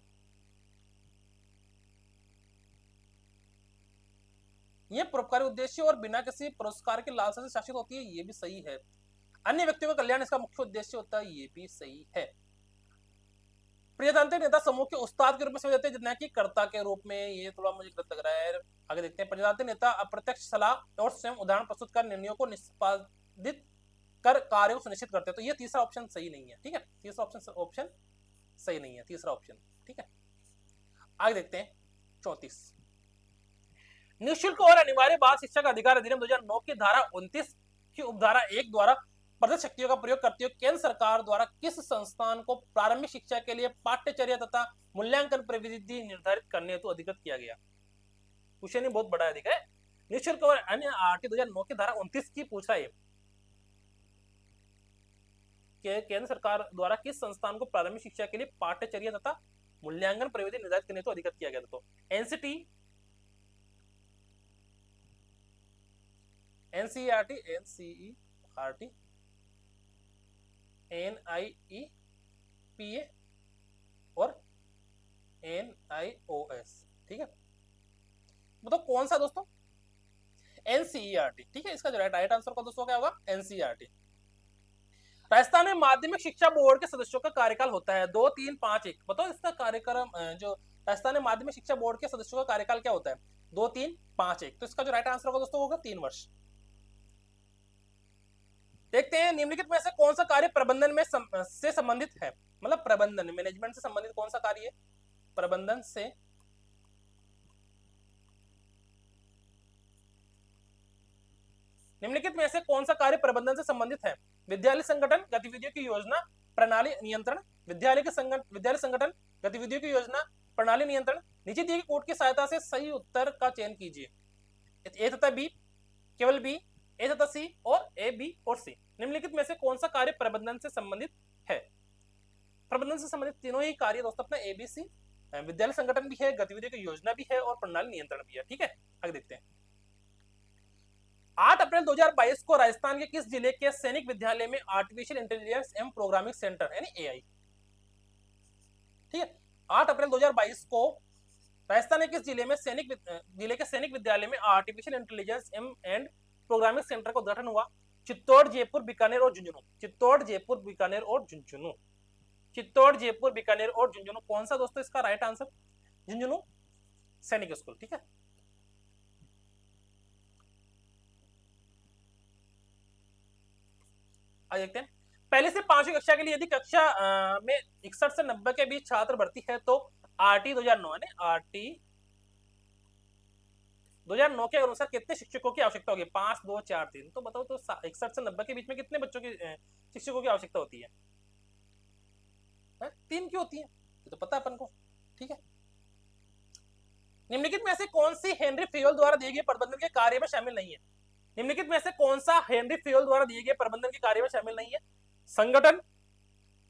Speaker 1: ये परोपकारी उद्देश्य और बिना किसी पुरस्कार के लालसा से शासित होती है, ये भी सही है। अन्य व्यक्तियों का कल्याण इसका मुख्य उद्देश्य होता है, ये भी सही है। प्रजातांत्रिक नेता समूह के उस्ताद के रूप में समझे जाते हैं, जितना कि कर्ता के रूप में, ये थोड़ा मुझे गलत लग रहा है। आगे देखते हैं। प्रजातांत्रिक नेता अप्रत्यक्ष सलाह और स्वयं उदाहरण प्रस्तुत कर निर्णयों को निष्पादित कर कार्य को सुनिश्चित करते हैं। तो ये तीसरा ऑप्शन सही नहीं है, ठीक है। तीसरा ऑप्शन सही नहीं है, तीसरा ऑप्शन, ठीक है। आगे देखते हैं 34, निःशुल्क और अनिवार्य बाल शिक्षा का अधिकार अधिनियम 2009 की धारा 29 की उपधारा 1 द्वारा प्रदत्त शक्तियों का प्रयोग करते हुए केंद्र सरकार द्वारा किस संस्थान को प्रारंभिक शिक्षा के लिए पाठ्यचर्या तथा मूल्यांकन प्रविधि निर्धारित करने हेतु अधिकृत किया गया? क्वेश्चन बहुत बड़ा है, है। निःशुल्क और अन्य RT 2009 की धारा 29 की पूछ रहा है कि केंद्र सरकार द्वारा किस संस्थान को प्रारंभिक शिक्षा के लिए पाठ्यचर्या तथा मूल्यांकन प्रविधि निर्धारित करने हेतु अधिकृत किया गया था? तो NCT, NCERT, NIEPA और NIOS, ठीक है। मतलब कौन सा दोस्तों? NCERT, ठीक है। इसका जो राइट आंसर का दोस्तों क्या होगा? NCERT। राजस्थान में माध्यमिक शिक्षा बोर्ड के सदस्यों का कार्यकाल होता है 2, 3, 5, 1। बताओ इसका कार्यक्रम, जो राजस्थान में माध्यमिक शिक्षा बोर्ड के सदस्यों का कार्यकाल क्या होता है? 2, 3, 5, 1। तो इसका जो राइट आंसर होगा दोस्तों होगा 3 वर्ष। देखते हैं निम्नलिखित में से कौन सा कार्य प्रबंधन में से संबंधित है? मतलब प्रबंधन, मैनेजमेंट से संबंधित कौन सा कार्य है? प्रबंधन से निम्नलिखित में से कौन सा कार्य प्रबंधन से संबंधित है? विद्यालय संगठन गतिविधियों की योजना प्रणाली नियंत्रण, विद्यालय संगठन गतिविधियों की योजना प्रणाली नियंत्रण। नीचे दिए गए कोड की सहायता से सही उत्तर का चयन कीजिए। ए तथा बी, केवल बी, ए तथा सी और ए, बी और सी। निम्नलिखित में से कौन सा कार्य प्रबंधन से संबंधित है? प्रबंधन से संबंधित तीनों ही कार्य दोस्तों अपना एबीसी, विद्यालय संगठन भी है, गतिविधियों की योजना भी है और प्रणाली नियंत्रण भी है। ठीक है, आगे देखते हैं। 8 अप्रैल 2022 को राजस्थान के किस जिले के सैनिक विद्यालय में आर्टिफिशियल इंटेलिजेंस एवं प्रोग्रामिंग सेंटर यानी एआई, ठीक है, 8 अप्रैल 2022 को राजस्थान के किस जिले में जिले के सैनिक विद्यालय में artificial intelligence and programming centre का उद्घाटन हुआ? चित्तौड़, जयपुर, बीकानेर और झुंझुनू। चित्तौड़, जयपुर, बीकानेर और झुंझुनू। चित्तौड़, जयपुर, बीकानेर और झुंझुनू। कौन सा दोस्तों इसका राइट आंसर? झुंझुनू सैनिक स्कूल। ठीक है, आइए देखते हैं। पहले से 5वीं कक्षा के लिए यदि कक्षा में 61 से 90 के बीच छात्र भर्ती है तो आरटी 2009 यानी आरटी 2009 के अनुसार कितने शिक्षकों की आवश्यकता होगी? 5, 2, 4, 3। तो बताओ तो 61 से 90 के बीच में कितने बच्चों की शिक्षकों की आवश्यकता होती है? 3 की होती है, तो पता है अपन को। ठीक है, निम्नलिखित में से कौन सी हेनरी फेयोल द्वारा दिए गए प्रबंधन के कार्य में शामिल नहीं है? निम्नलिखित में से कौन सा हेनरी फेयोल द्वारा दिए गए प्रबंधन के कार्य में शामिल नहीं है? संगठन,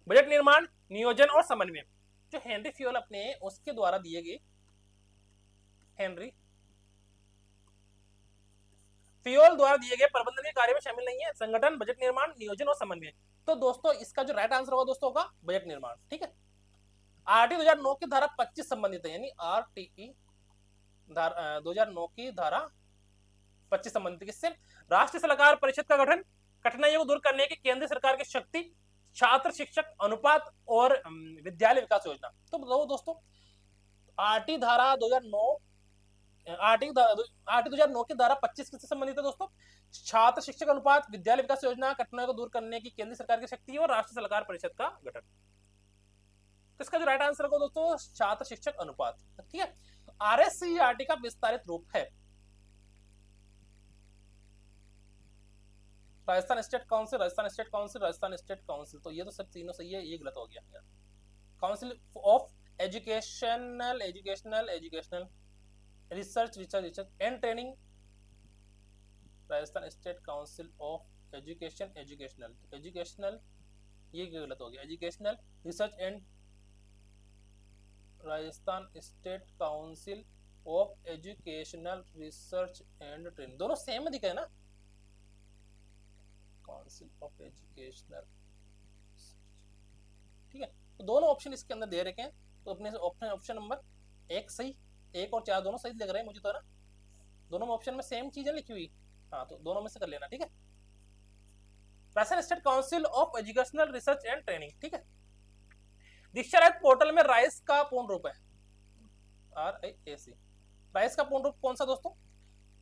Speaker 1: बजट निर्माण, नियोजन और समन्वय। जो हेनरी फेयोल अपने उसके द्वारा दिए गए, हेनरी फेयोल द्वारा दिए गए प्रबंधन के कार्य में शामिल नहीं है संगठन, बजट निर्माण, नियोजन और समन्वय। तो दोस्तों इसका जो राइट आंसर होगा दोस्तों होगा बजट निर्माण। ठीक है, आरटी 2009 की धारा 25 संबंधित है, यानी आरटीई 2009 की धारा 25 संबंधित किससे? राष्ट्रीय सलाहकार परिषद का गठन, कठिनाइयों को दूर करने की केंद्र सरकार की शक्ति, छात्र शिक्षक अनुपात और विद्यालय विकास योजना। तो बताओ दोस्तों आरटी धारा 2009 आरटी 2009 की धारा 25 किससे संबंधित है दोस्तों? छात्र शिक्षक अनुपात, विद्यालय विकास योजना, कठिनाइयों को दूर करने की केंद्र सरकार की शक्ति और राष्ट्रीय सलाहकार परिषद का गठन। तो इसका जो राइट आंसर होगा दोस्तों छात्र शिक्षक अनुपात। ठीक है, आरएससीईआरटी का विस्तारित रूप है Rajasthan state council, Rajasthan state council, Rajasthan state council. तो ये तो सब तीनों सही है, ये गलत हो गया। Council of educational research and training, Rajasthan state council of educational ये गलत हो गया, educational research and, Rajasthan state council of educational research and training, दोनों सेम दिखे है ना, काउंसिल ऑफ एजुकेशनल। ठीक है, तो दोनों ऑप्शन इसके अंदर दे रखे हैं, तो अपने ऑप्शन नंबर 1 सही, 1 और 4 दोनों सही लग रहे हैं मुझे तो, है ना, दोनों ऑप्शन में सेम चीजें लिखी हुई। हाँ, तो दोनों में से कर लेना। ठीक है, Rajasthan state council of educational research and training. ठीक है, दीक्षा राइट पोर्टल में राइस का पूर्ण रूप है RIAC। राइस का पूर्ण रूप कौन सा दोस्तों?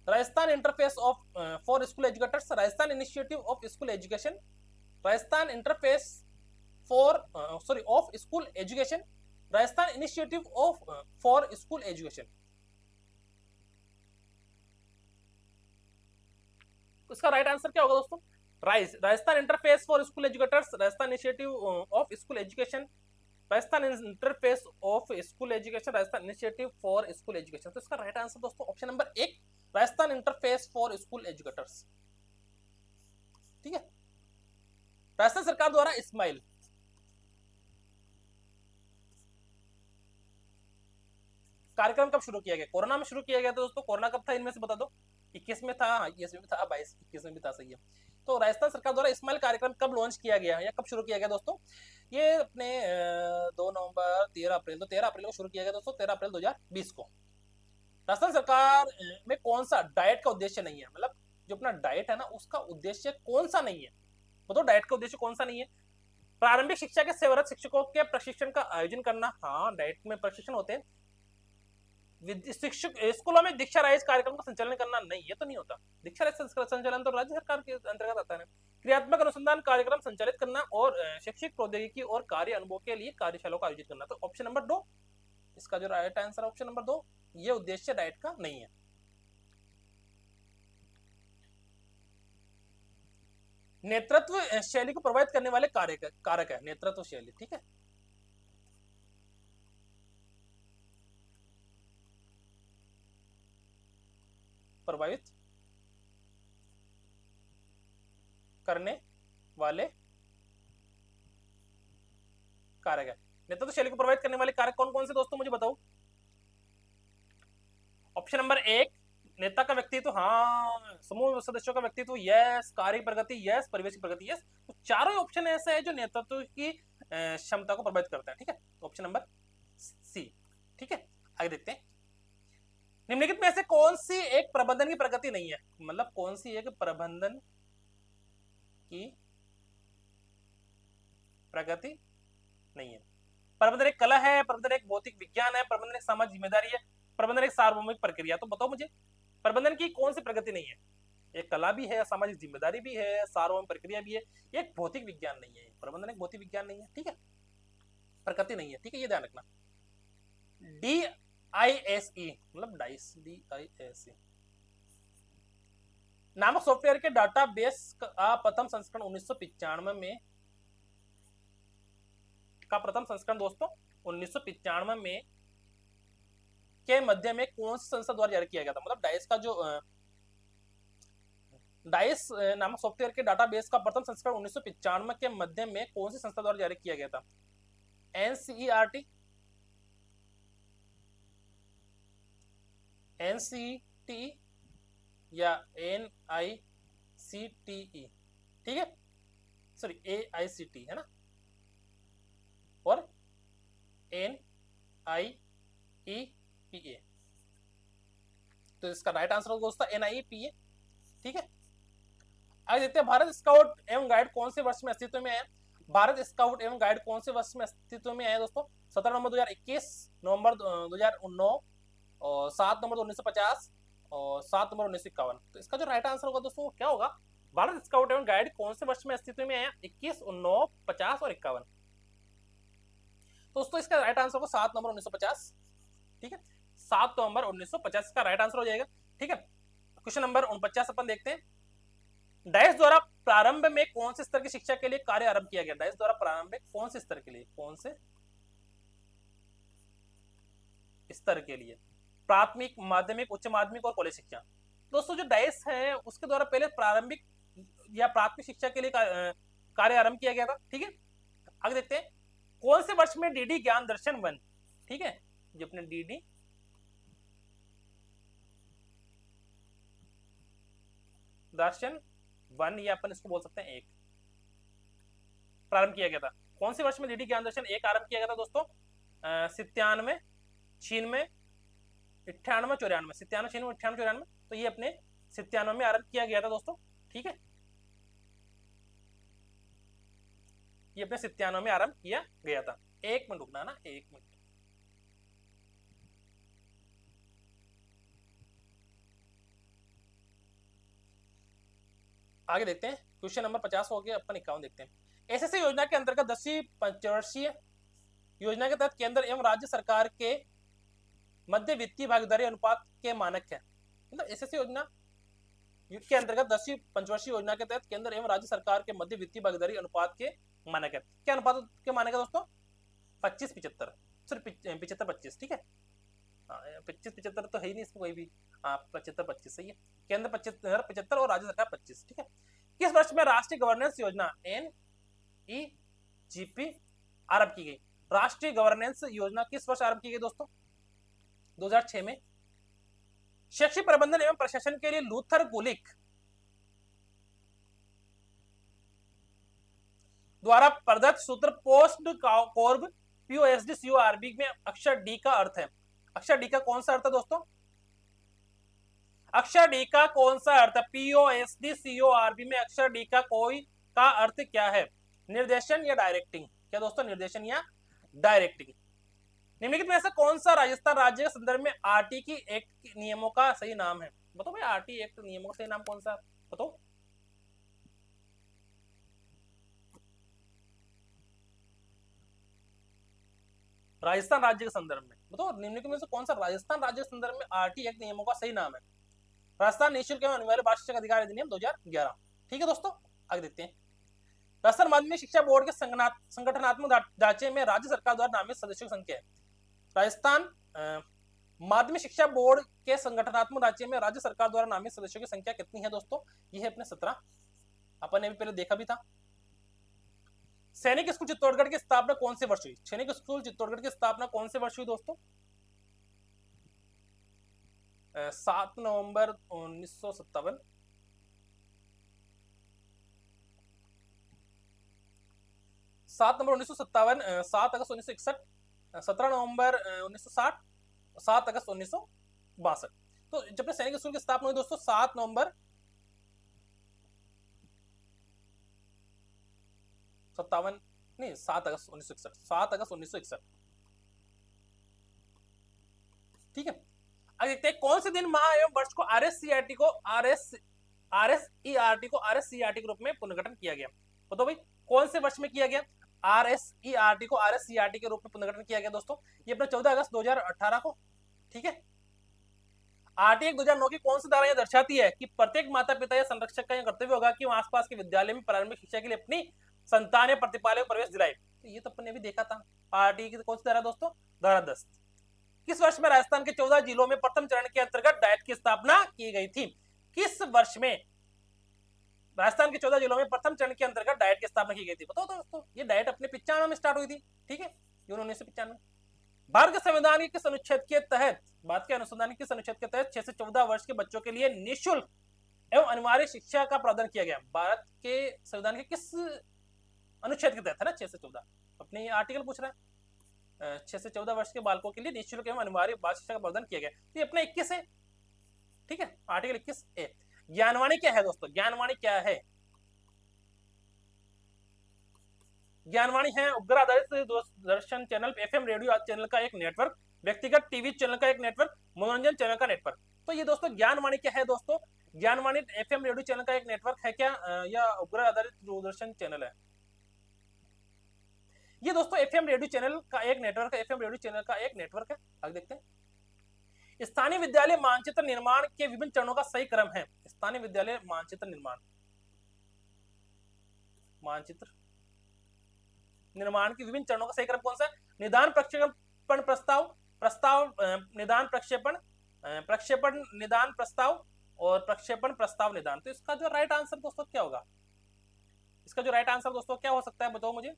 Speaker 1: Rajasthan interface of for school educators, Rajasthan initiative of school education, Rajasthan interface for of school education, Rajasthan initiative of for school education. इसका राइट आंसर क्या होगा दोस्तों? Rajasthan interface for school educators, Rajasthan initiative of school education, Rajasthan interface of school education, Rajasthan initiative for school education. तो इसका right answer दोस्तों option number 1 Rajasthan interface for school educators. ठीक है, राजस्थान सरकार द्वारा इस्माइल कार्यक्रम कब शुरू किया गया? कोरोना में शुरू किया गया था दोस्तों। कोरोना कब था इनमें से बता दो? 21 में था, 21 में था, 22 21 में भी था, सही है। तो राजस्थान सरकार द्वारा इस्माइल कार्यक्रम कब लॉन्च किया गया या कब शुरू किया गया दोस्तों? ये अपने 2 नवंबर 13 अप्रैल, तो 13 अप्रैल को शुरू किया गया दोस्तों, 13 अप्रैल 2020 को। राजस्थान सरकार में कौन सा डाइट का उद्देश्य नहीं है, मतलब जो अपना डाइट है ना उसका उद्देश्य कौन सा नहीं है? बताओ डाइट का उद्देश्य कौन सा नहीं है? प्रारंभिक शिक्षा के सेवारत शिक्षकों के प्रशिक्षण का आयोजन करना, हाँ डाइट में प्रशिक्षण होते हैं। शिक्षक स्कूलों में दीक्षा राइज कार्यक्रम का संचालन करना, नहीं ये तो नहीं होता। दीक्षा राइज संचालन तो राज्य सरकार के अंतर्गत आता है। क्रियात्मक अनुसंधान कार्यक्रम संचालित करना और शैक्षिक प्रौद्योगिकी और कार्य अनुभव के लिए कार्यशालाओं का आयोजित करना। तो ऑप्शन नंबर 2 इसका जो राइट आंसर ऑप्शन नंबर 2, ये उद्देश्य डाइट का नहीं है। नेतृत्व शैली को प्रभावित करने वाले कारक है नेतृत्व शैली। ठीक है, प्रभावित करने वाले कारक है। नेतृत्व शैली को प्रभावित करने वाले कारक कौन कौन से दोस्तों मुझे बताओ। ऑप्शन नंबर 1 नेता का व्यक्तित्व, हाँ, समूह सदस्यों का व्यक्तित्व, यस, कार्य प्रगति, यस, परिवेश की प्रगति, यस। तो चारों ऑप्शन ऐसे है जो नेतृत्व की क्षमता को प्रभावित करता है। ठीक है, तो ऑप्शन नंबर सी। ठीक है, आगे देखते हैं। निम्नलिखित में से कौन सी एक प्रबंधन की प्रगति नहीं है, मतलब कौन सी एक प्रबंधन की प्रगति नहीं है। प्रबंधन एक कला है, प्रबंधन एक भौतिक विज्ञान है, प्रबंधन एक सामाजिक जिम्मेदारी है, प्रबंधन एक सार्वभौमिक प्रक्रिया। तो बताओ मुझे प्रबंधन की कौन सी प्रगति नहीं है। एक कला भी है, सामाजिक जिम्मेदारी भी है, सार्वभौमिक प्रक्रिया भी है, एक भौतिक विज्ञान नहीं है। प्रबंधन एक भौतिक विज्ञान नहीं है। ठीक है, प्रगति नहीं है। ठीक है, ये ध्यान रखना। DISE मतलब डाइस, DISE नामक सॉफ्टवेयर के डाटाबेस का प्रथम संस्करण 1995 में प्रथम संस्करण दोस्तों 1995 में के मध्य में कौन सी संस्था द्वारा जारी किया गया था। मतलब डाइस का जो डाइस नामक सॉफ्टवेयर के डाटाबेस का प्रथम संस्करण 1995 के मध्य में कौन सी संस्था द्वारा जारी किया गया था। NCERT, NCTE या NICTE। ठीक है, सॉरी AICT है ना, और NIEPA। तो इसका राइट आंसर होगा दोस्तों NIEPA। ठीक है, आगे देखते हैं। भारत स्काउट एवं गाइड कौन से वर्ष में अस्तित्व में है। भारत स्काउट एवं गाइड कौन से वर्ष में अस्तित्व में है दोस्तों। 17 नवंबर 2021, नवंबर 2009, और 7 नवंबर 1950 और 7 नवंबर 1951। तो इसका जो राइट आंसर होगा दोस्तों वो क्या होगा। भारत स्काउट एवं गाइड कौन से वर्ष में अस्तित्व में है। 21, 9, 50 और 51। दोस्तों इसका राइट आंसर होगा 7 नवंबर 1950। ठीक है, 7 नवंबर 1950 का राइट आंसर हो जाएगा। ठीक है, क्वेश्चन नंबर 49 अपन देखते हैं। डाइस द्वारा प्रारंभ में कौन से स्तर की शिक्षा के लिए कार्य आरंभ किया गया। डाइस द्वारा प्रारंभ में कौन से स्तर के लिए, कौन से स्तर के लिए। प्राथमिक, माध्यमिक, उच्च माध्यमिक और कॉलेज शिक्षा। दोस्तों जो डाइस है उसके द्वारा पहले प्रारंभिक या प्राथमिक शिक्षा के लिए कार्य आरंभ किया गया था। ठीक है, आगे देखते हैं। कौन से वर्ष में DD ज्ञान दर्शन 1, ठीक है, जो अपने DD दर्शन 1 या अपन इसको बोल सकते हैं 1 प्रारंभ किया गया था। कौन से वर्ष में DD ज्ञान दर्शन 1 आरंभ किया गया था दोस्तों। 97, 96, 98, 94, 97, 96, 98, 94। तो ये अपने 97 में आरंभ किया गया था दोस्तों। ठीक है, ये अपने 97 में आरंभ किया गया था। 1 मिनट रुकना ना, 1 मिनट। आगे देखते हैं। क्वेश्चन नंबर 50 हो गया, अपन 51 देखते हैं। SSC योजना के अंतर्गत 10वीं पंचवर्षीय योजना के तहत केंद्र एवं राज्य सरकार के मध्य वित्तीय भागीदारी अनुपात के मानक है। मतलब SSC योजना के अंतर्गत 10वीं पंचवर्षीय योजना के तहत केंद्र एवं राज्य सरकार के मध्य वित्तीय भागीदारी अनुपात के मानक है। क्या अनुपात के मानक है दोस्तों। 25-75, सिर्फ 75-25। ठीक है, 25-75 तो है ही नहीं इसमें कोई भी। 75-25 सही है। केंद्र 75 और राज्य सरकार 25। ठीक है, किस वर्ष में राष्ट्रीय गवर्नेंस योजना NEGP आरंभ की गई। राष्ट्रीय गवर्नेंस योजना किस वर्ष आरंभ की गई दोस्तों। 2006 में। शैक्षिक प्रबंधन एवं प्रशासन के लिए लूथर गुलिक द्वारा प्रदत्त सूत्र पोस्ट कॉर्ब POSD CORB में अक्षर D का अर्थ है। अक्षर D का कौन सा अर्थ है दोस्तों। अक्षर D का कौन सा अर्थ है। POSD CORB में अक्षर D का कोई का अर्थ क्या है। निर्देशन या डायरेक्टिंग। क्या दोस्तों, निर्देशन या डायरेक्टिंग। निम्नलिखित में से कौन सा राजस्थान राज्य के संदर्भ में RT की एक्ट नियमों का सही नाम है। बताओ भाई, RT एक्ट नियमों का सही नाम कौन सा, बताओ। राजस्थान राज्य के संदर्भ में बताओ, निम्नलिखित में से कौन सा राजस्थान राज्य के संदर्भ में RT एक्ट नियमों का सही नाम है। राजस्थान निःशुल्क एवं अनिवार्य बाल शिक्षक अधिकार अधिनियम 2011। ठीक है दोस्तों, आगे देखते हैं। राजस्थान माध्यमिक शिक्षा बोर्ड के संगठनात्मक ढांचे में राज्य सरकार द्वारा नामित सदस्यों की संख्या है। राजस्थान माध्यमिक शिक्षा बोर्ड के संगठनात्मक ढांचे में राज्य सरकार द्वारा नामित सदस्यों की संख्या कितनी है दोस्तों। यह है अपने 17। अपन ने भी पहले देखा भी था। सैनिक स्कूल चित्तौड़गढ़ की स्थापना कौन से वर्ष हुई? सैनिक स्कूल चित्तौड़गढ़ की स्थापना कौन से वर्ष हुई दोस्तों? 7 नवंबर 1957, 7 नवंबर 1957, 7 अगस्त 1961, 17 नवंबर 1960, 7 अगस्त 1962। तो जब सैनिक स्कूल की स्थापना हुई दोस्तों 7 नवंबर 57 नहीं 7 अगस्त 1961, 7 अगस्त 1961। ठीक है, आगे देखते हैं कौन से दिन माह एवं वर्ष को आरएससीईआरटी को आरएससीईआरटी के रूप में पुनर्गठन किया गया? बताओ भाई कौन से वर्ष में किया गया आरएसईआरटी को आरएससीईआरटी के रूप में पुनर्गठन किया गया दोस्तों? ये अपना 14 अगस्त 2018 को। ठीक है, आरटी एक्ट 2009 की कौन सी धारा यह दर्शाती है कि प्रत्येक माता पिता या संरक्षक का यह कर्तव्य होगा कि वह आसपास के विद्यालय में प्रारंभिक शिक्षा के लिए अपनी संतान या प्रतिपालक को प्रवेश दिलाए? तो ये तो अपन ने भी देखा था। आरटी की कौन सी धारा दोस्तों? धारा 10। किस वर्ष में राजस्थान के 14 जिलों में प्रथम चरण के अंतर्गत डाइट की स्थापना की गई थी? किस वर्ष में राजस्थान के 14 जिलों में प्रथम चरण के अंतर्गत डाइट की स्थापना की गई थी? बताओ दोस्तों, ये डाइट अपने 95 में स्टार्ट हुई थी। ठीक है, जून 1995। भारत के संविधान के किस अनुच्छेद के तहत, भारत के अनुसंधान के किस अनुच्छेद के तहत 6 से 14 वर्ष के बच्चों के लिए निःशुल्क एवं अनिवार्य शिक्षा का प्रावधान किया गया? भारत के संविधान के किस अनुच्छेद के तहत है ना 6 से 14? अपने ये आर्टिकल पूछ रहा है 6 से 14 वर्ष के बालकों के लिए निःशुल्क एवं अनिवार्य बाल शिक्षा का प्रावधान किया गया। तो ये अपना 21 है। ठीक है, आर्टिकल 21 ए। ज्ञानवाणी क्या है दोस्तों? ज्ञानवाणी क्या है? ज्ञानवाणी है उपग्रह आधारित Doordarshan channel, FM radio channel का एक नेटवर्क, व्यक्तिगत टीवी चैनल का एक नेटवर्क, मनोरंजन चैनल का नेटवर्क। तो ये दोस्तों ज्ञानवाणी क्या है दोस्तों? ज्ञानवाणी एफएम रेडियो चैनल का एक नेटवर्क है क्या, या उपग्रह आधारित दूरदर्शन चैनल है? ये दोस्तों एफएम रेडियो चैनल का एक नेटवर्क है, एफएम रेडियो चैनल का एक नेटवर्क है। आगे देखते हैं। स्थानीय विद्यालय मानचित्र निर्माण के विभिन्न चरणों का सही क्रम है। स्थानीय विद्यालय मानचित्र निर्माण के विभिन्न चरणों का सही क्रम कौन सा है? निदान, प्रक्षेपण, निदान, प्रक्षेपण, निदान, प्रस्ताव और प्रक्षेपण, प्रस्ताव, निदान। तो इसका जो राइट आंसर दोस्तों क्या होगा? इसका जो राइट आंसर दोस्तों क्या हो सकता है, बताओ मुझे।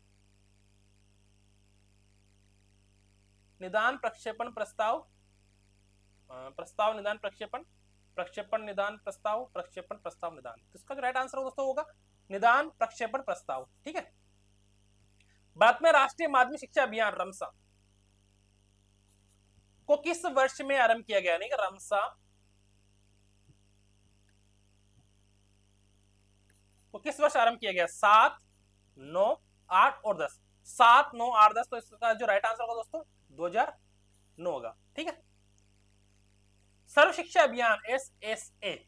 Speaker 1: निदान, प्रक्षेपण, प्रस्ताव, प्रस्ताव, निदान, प्रक्षेपण, प्रक्षेपण, निदान, प्रस्ताव, प्रक्षेपण, प्रस्ताव, निदान। तो इसका जो राइट आंसर दोस्तों होगा निदान, प्रक्षेपण, प्रस्ताव। ठीक है, भारत में राष्ट्रीय माध्यमिक शिक्षा अभियान रमसा को किस वर्ष में आरंभ किया गया? नहीं, रमसा को किस वर्ष आरंभ किया गया? 7, 9, 8 और 10। 7, 9, 8, 10। तो इसका जो राइट आंसर होगा दोस्तों 2009 होगा। ठीक है, सर्व शिक्षा अभियान एसएसए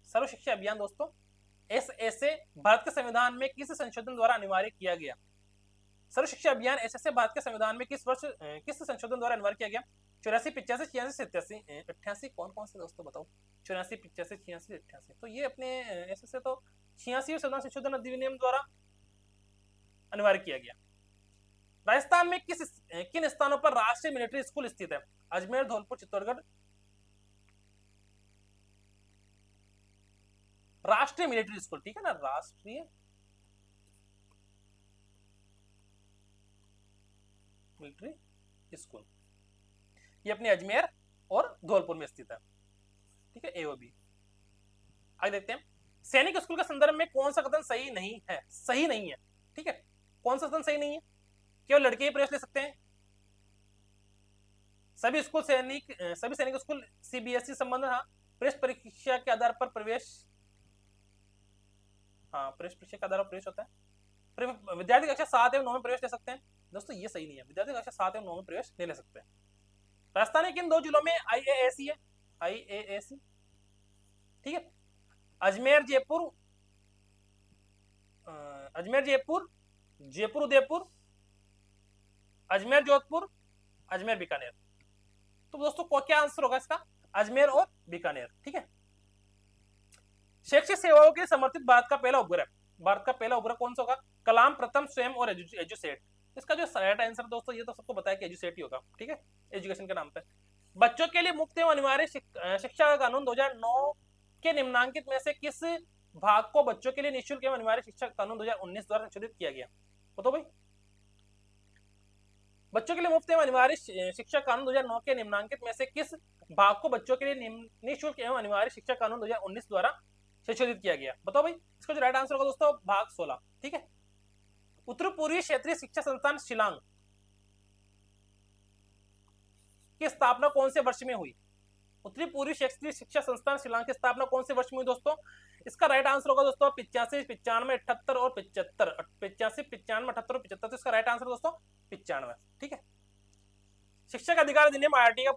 Speaker 1: सर्व शिक्षा अभियान दोस्तों एसएसए भारत के संविधान में किस संशोधन द्वारा अनिवार्य किया गया? सर्व शिक्षा अभियान एसएसए भारत के संविधान में किस संशोधन द्वारा अनिवार्य किया गया? 84, 85, 86, 87, 88। कौन कौन से दोस्तों बताओ? 84, 85, 86, 88। तो ये अपने एसएसए तो 86 संशोधन अधिनियम द्वारा अनिवार्य किया गया। राजस्थान में किन स्थानों पर राष्ट्रीय मिलिट्री स्कूल स्थित है? अजमेर, धौलपुर, चित्तौड़गढ़। राष्ट्रीय मिलिट्री स्कूल, ठीक है ना, राष्ट्रीय मिलिट्री स्कूल, ये अपने अजमेर और धौलपुर में स्थित है। ठीक है, ए और बी। आगे देखते हैं। सैनिक स्कूल के संदर्भ में कौन सा कथन सही नहीं है? सही नहीं है। ठीक है, कौन सा कथन सही नहीं है? केवल लड़के ही प्रवेश ले सकते हैं। सभी सैनिक स्कूल सीबीएसई संबंध, हाँ, प्रवेश परीक्षा के आधार पर प्रवेश, हाँ, प्रवेश परीक्षा के आधार पर प्रवेश होता है। विद्यार्थी कक्षा 7 एवं 9 में प्रवेश ले सकते हैं। दोस्तों ये सही नहीं है, विद्यार्थी कक्षा 7 एवं 9 में प्रवेश नहीं ले सकते हैं। राजस्थान के किन 2 जिलों में आईएएसी है? आईएएसी, ठीक है, अजमेर जयपुर, जयपुर उदयपुर, अजमेर जोधपुर, अजमेर बीकानेर। तो दोस्तों क्या आंसर होगा इसका? अजमेर और बीकानेर। ठीक है, शैक्षिक सेवाओं के समर्थित भारत का पहला उपग्रह कौन सा होगा? कलाम, प्रथम, स्वयं और एजुसेट। इसका जो राइट आंसर दोस्तों ये तो सबको बताया कि एजुसेट ही होगा। ठीक है, एजुकेशन के नाम पे। बच्चों के लिए मुफ्त एवं अनिवार्य शिक्षा का कानून 2009 के निम्नांकित में से किस भाग को बच्चों के लिए निःशुल्क एवं अनिवार्य शिक्षा कानून 2019 द्वारा संशोधित किया गया? बताओ भाई। बच्चों के लिए मुफ्त एवं अनिवार्य शिक्षा कानून 2009 के निम्नांकित में से किस भाग को बच्चों के लिए निःशुल्क एवं अनिवार्य शिक्षा कानून 2019 द्वारा संशोधित किया गया? बताओ भाई। इसका जो राइट आंसर होगा दोस्तों भाग 16। ठीक है। उत्तर पूर्वी क्षेत्रीय शिक्षा संस्थान शिलांग की स्थापना कौन से वर्ष में हुई? उत्तरी पूर्वी क्षेत्रीय शिक्षा संस्थान शिलांग की स्थापना कौन से वर्ष में हुई दोस्तों? इसका राइट आंसर होगा दोस्तों 85, 95, 78 और 75। 85, 95, 78 और 75। तो इसका राइट आंसर दोस्तों 95। ठीक है। शिक्षक अधिकार अधिनियम आरटी का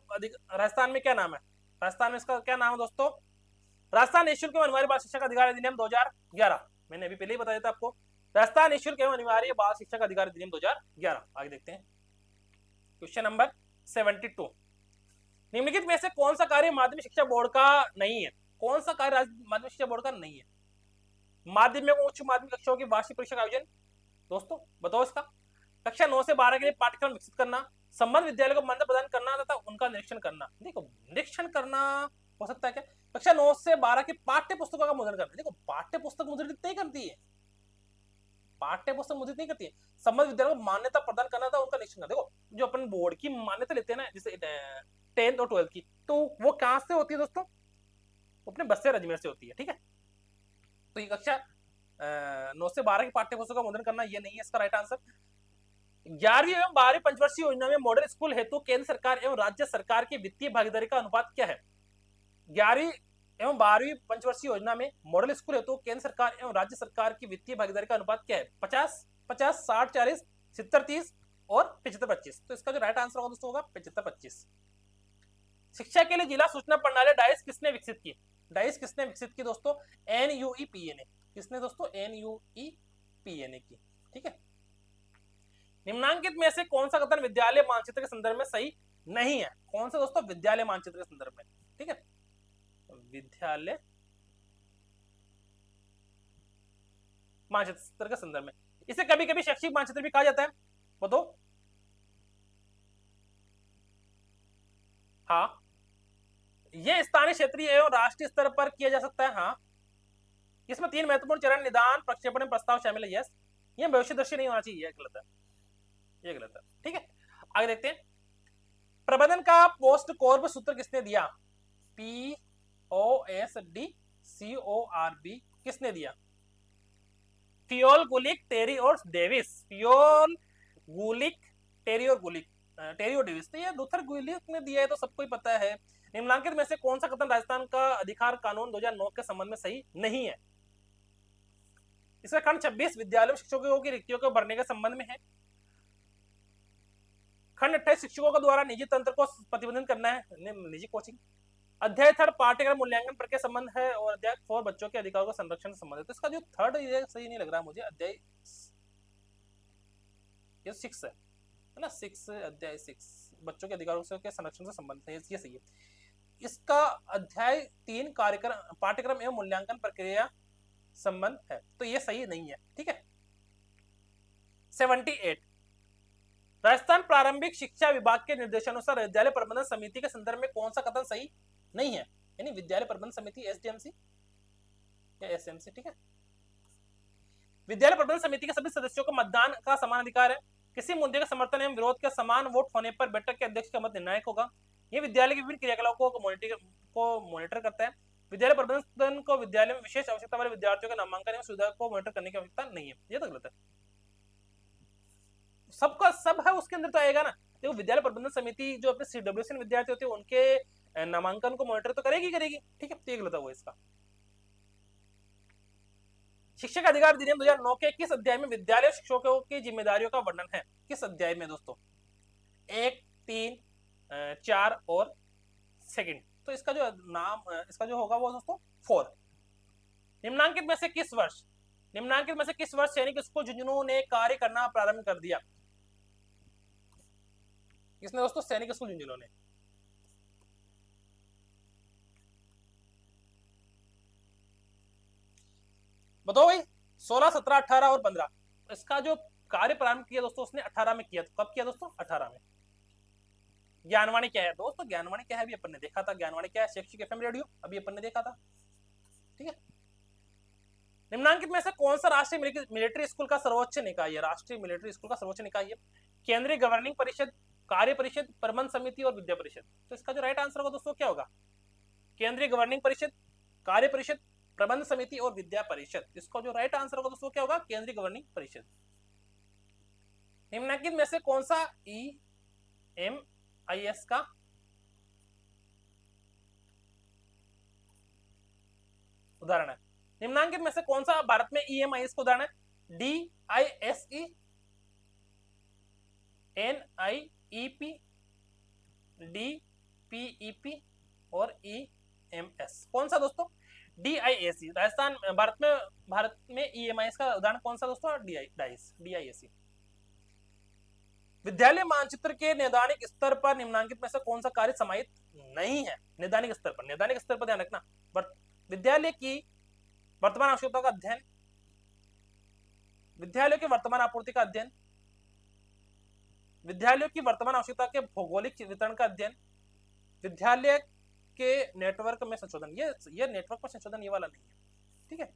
Speaker 1: राजस्थान में क्या नाम है? राजस्थान में इसका क्या नाम है दोस्तों? राजस्थान निःशुल्क एवं अनिवार्य बाल शिक्षक अधिकार अधिनियम 2011। मैंने अभी पहले ही बताया था आपको। राजस्थान निःशुल्क एवं अनिवार्य बाल शिक्षक अधिकार अधिनियम 2011। आगे देखते हैं क्वेश्चन नंबर 72। निम्नलिखित में से कौन सा कार्य माध्यमिक शिक्षा बोर्ड का नहीं है? कौन सा कार्य माध्यमिक शिक्षा बोर्ड का नहीं है? माध्यमिक उच्च माध्यमिक कक्षाओं की वार्षिक परीक्षा का आयोजन। दोस्तों बताओ इसका। कक्षा 9 से 12 के लिए पाठ्यक्रम विकसित करना, संबंध विद्यालय को मान्यता प्रदान करना तथा उनका निरीक्षण करना। देखो निरीक्षण करना हो सकता है क्या? कक्षा 9 से 12 की पाठ्य पुस्तकों का मुद्रण करना। देखो पाठ्य पुस्तक मुद्रित नहीं करती है, पाठ्य पुस्तक मुद्रित नहीं करती है। संबंध विद्यालय को मान्यता प्रदान करना था उनका निरीक्षण करना। देखो जो अपन बोर्ड की मान्यता लेते हैं ना, जैसे 10th और 12th की, तो वो कहां से होती है दोस्तों? अपने बस्तर अजमेर से होती है। ठीक है। तो ये कक्षा 9 से 12 की पाठ्य पुस्तकों का मुद्रण करना ये नहीं है इसका राइट आंसर। 11वीं एवं 12वीं पंचवर्षीय योजना में मॉडल स्कूल हेतु केंद्र सरकार एवं राज्य सरकार की वित्तीय भागीदारी का अनुपात क्या है? 11वीं एवं 12वीं पंचवर्षीय योजना में मॉडल स्कूल हेतु केंद्र सरकार एवं राज्य सरकार की वित्तीय भागीदारी का अनुपात क्या है? 50-50, 60-40, 70-30 और 75-25। तो इसका जो राइट आंसर होगा दोस्तों होगा 75-25। शिक्षा के लिए जिला सूचना प्रणाली डाइस किसने विकसित की? डाइस किसने विकसित की दोस्तों? NUEPA ने। किसने दोस्तों? NUEPA ने की। ठीक है। निम्नांकित में से कौन सा कथन विद्यालय मानचित्र के संदर्भ में सही नहीं है? कौन सा दोस्तों? विद्यालय मानचित्र के संदर्भ में। ठीक है। विद्यालय मानचित्र के संदर्भ में इसे कभी कभी शैक्षिक मानचित्र भी कहा जाता है। बताओ। हाँ, यह स्थानीय क्षेत्रीय एवं राष्ट्रीय स्तर पर किया जा सकता है। हाँ, इसमें 3 महत्वपूर्ण चरण निदान प्रक्षेपण प्रस्ताव शामिल है। यस, ये भविष्य दर्शी नहीं होना चाहिए, ये गलत है, ये गलत है। ठीक है। आगे देखते हैं। प्रबंधन का पोस्ट कॉर्प सूत्र किसने दिया? POSDCORB किसने दिया? फियोल, गुलिक, टेरी और डेविस। फियोल, गुलिक, टेरी और गुलिक, टेरी और डेविस। तो ये लूथर गुलिक ने दिया है, तो सबको ही पता है। निम्नांकित में से कौन सा कथन राजस्थान का अधिकार कानून 2009 के संबंध में सही नहीं है? इसका खंड 26 विद्यालय में शिक्षकों की रिक्तियों को भरने के संबंध में है। खंड 28 शिक्षकों के द्वारा निजी तंत्र को प्रतिबंधित करना है, निजी कोचिंग। अध्याय 3 पाठ्यक्रम मूल्यांकन प्रक्रिया संबंध है और अध्याय 4 बच्चों के अधिकारों का संरक्षण संबंध है। तो इसका जो 3rd ये सही नहीं लग रहा मुझे। अध्याय 6 है ना, 6 अध्याय 6 बच्चों के अधिकारों के संरक्षण से संबंधित है, ये सही है। इसका अध्याय 3 कार्यक्रम पाठ्यक्रम एवं मूल्यांकन प्रक्रिया संबंध है, तो ये सही नहीं है। ठीक है। 78 राजस्थान प्रारंभिक शिक्षा विभाग के निर्देशानुसार विद्यालय प्रबंधन समिति के संदर्भ में कौन सा कथन सही नहीं है? यानी विद्यालय प्रबंधन समिति SDMC या SMC। ठीक है। विद्यालय प्रबंधन समिति के सभी सदस्यों को मतदान का समान अधिकार है। किसी मुद्दे का समर्थन एवं विरोध के समान वोट होने पर बैठक के अध्यक्ष का मत निर्णायक होगा। यह विद्यालय के विभिन्न क्रियाकलापों को मॉनिटर करता है। विद्यालय प्रबंधन को विद्यालय में विशेष आवश्यकता वाले विद्यार्थियों के नामांकन एवं सुविधा को मॉनिटर करने की आवश्यकता नहीं है। ये तो गलत है। सबका सब है उसके अंदर तो आएगा ना। देखो विद्यालय प्रबंधन समिति जो अपने CWSN विद्यार्थी होते हैं उनके नामांकन को मॉनिटर तो करेगी। ठीक है। तो ये गलत है वो इसका। शिक्षक अधिकार अधिनियम 2009 के किस अध्याय में विद्यालय शिक्षकों की जिम्मेदारियों का वर्णन है? किस अध्याय में दोस्तों? 1, 3, 4 और 2nd। तो इसका जो नाम इसका जो होगा वो दोस्तों 4। निम्नांकित में से किस वर्ष सैनिक स्कूल झुंझुनू ने कार्य करना प्रारंभ कर दिया? किसने दोस्तों? सैनिक स्कूल झुंझुनू ने। बताओ भाई। 16, 17, 18 और 15। इसका जो कार्य प्रारंभ किया दोस्तों उसने 18 में किया। तो कब किया दोस्तों? 18 में। ज्ञानवाणी क्या है दोस्तों? ज्ञानवाणी क्या है अभी अपन ने देखा था। ज्ञानवाणी क्या है? शैक्षिक FM रेडियो, अभी अपन ने देखा था। ठीक है। निम्नांकित में से कौन सा राष्ट्रीय मिलिट्री स्कूल का सर्वोच्च निकाय है? राष्ट्रीय मिलिट्री स्कूल का सर्वोच्च निकाय है केंद्रीय गवर्निंग परिषद, कार्य परिषद, प्रबंध समिति और विद्या परिषद। तो इसका जो राइट आंसर होगा दोस्तों क्या होगा? केंद्रीय गवर्निंग परिषद, कार्य परिषद, प्रबंध समिति और विद्या परिषद। इसका जो राइट आंसर होगा दोस्तों क्या होगा? केंद्रीय गवर्निंग परिषद। निम्नलिखित में से कौन सा EMIS का उदाहरण है? निम्नांकित में से कौन सा भारत में EMIS का उदाहरण है? DISE, NIEP, DPEP और EMS। कौन सा दोस्तों? DISE। राजस्थान भारत में EMIS का उदाहरण कौन सा दोस्तों? DISE। विद्यालय मानचित्र के नैदानिक स्तर पर निम्नांकित में से कौन सा कार्य समाहित नहीं है? नैदानिक स्तर पर ध्यान रखना। विद्यालय की वर्तमान आवश्यकताओं का अध्ययन, विद्यालयों की वर्तमान आपूर्ति का अध्ययन, विद्यालयों की वर्तमान आवश्यकता के भौगोलिक वितरण का अध्ययन, विद्यालय के नेटवर्क में संशोधन। ये नेटवर्क में संशोधन ये वाला नहीं है, ठीक है।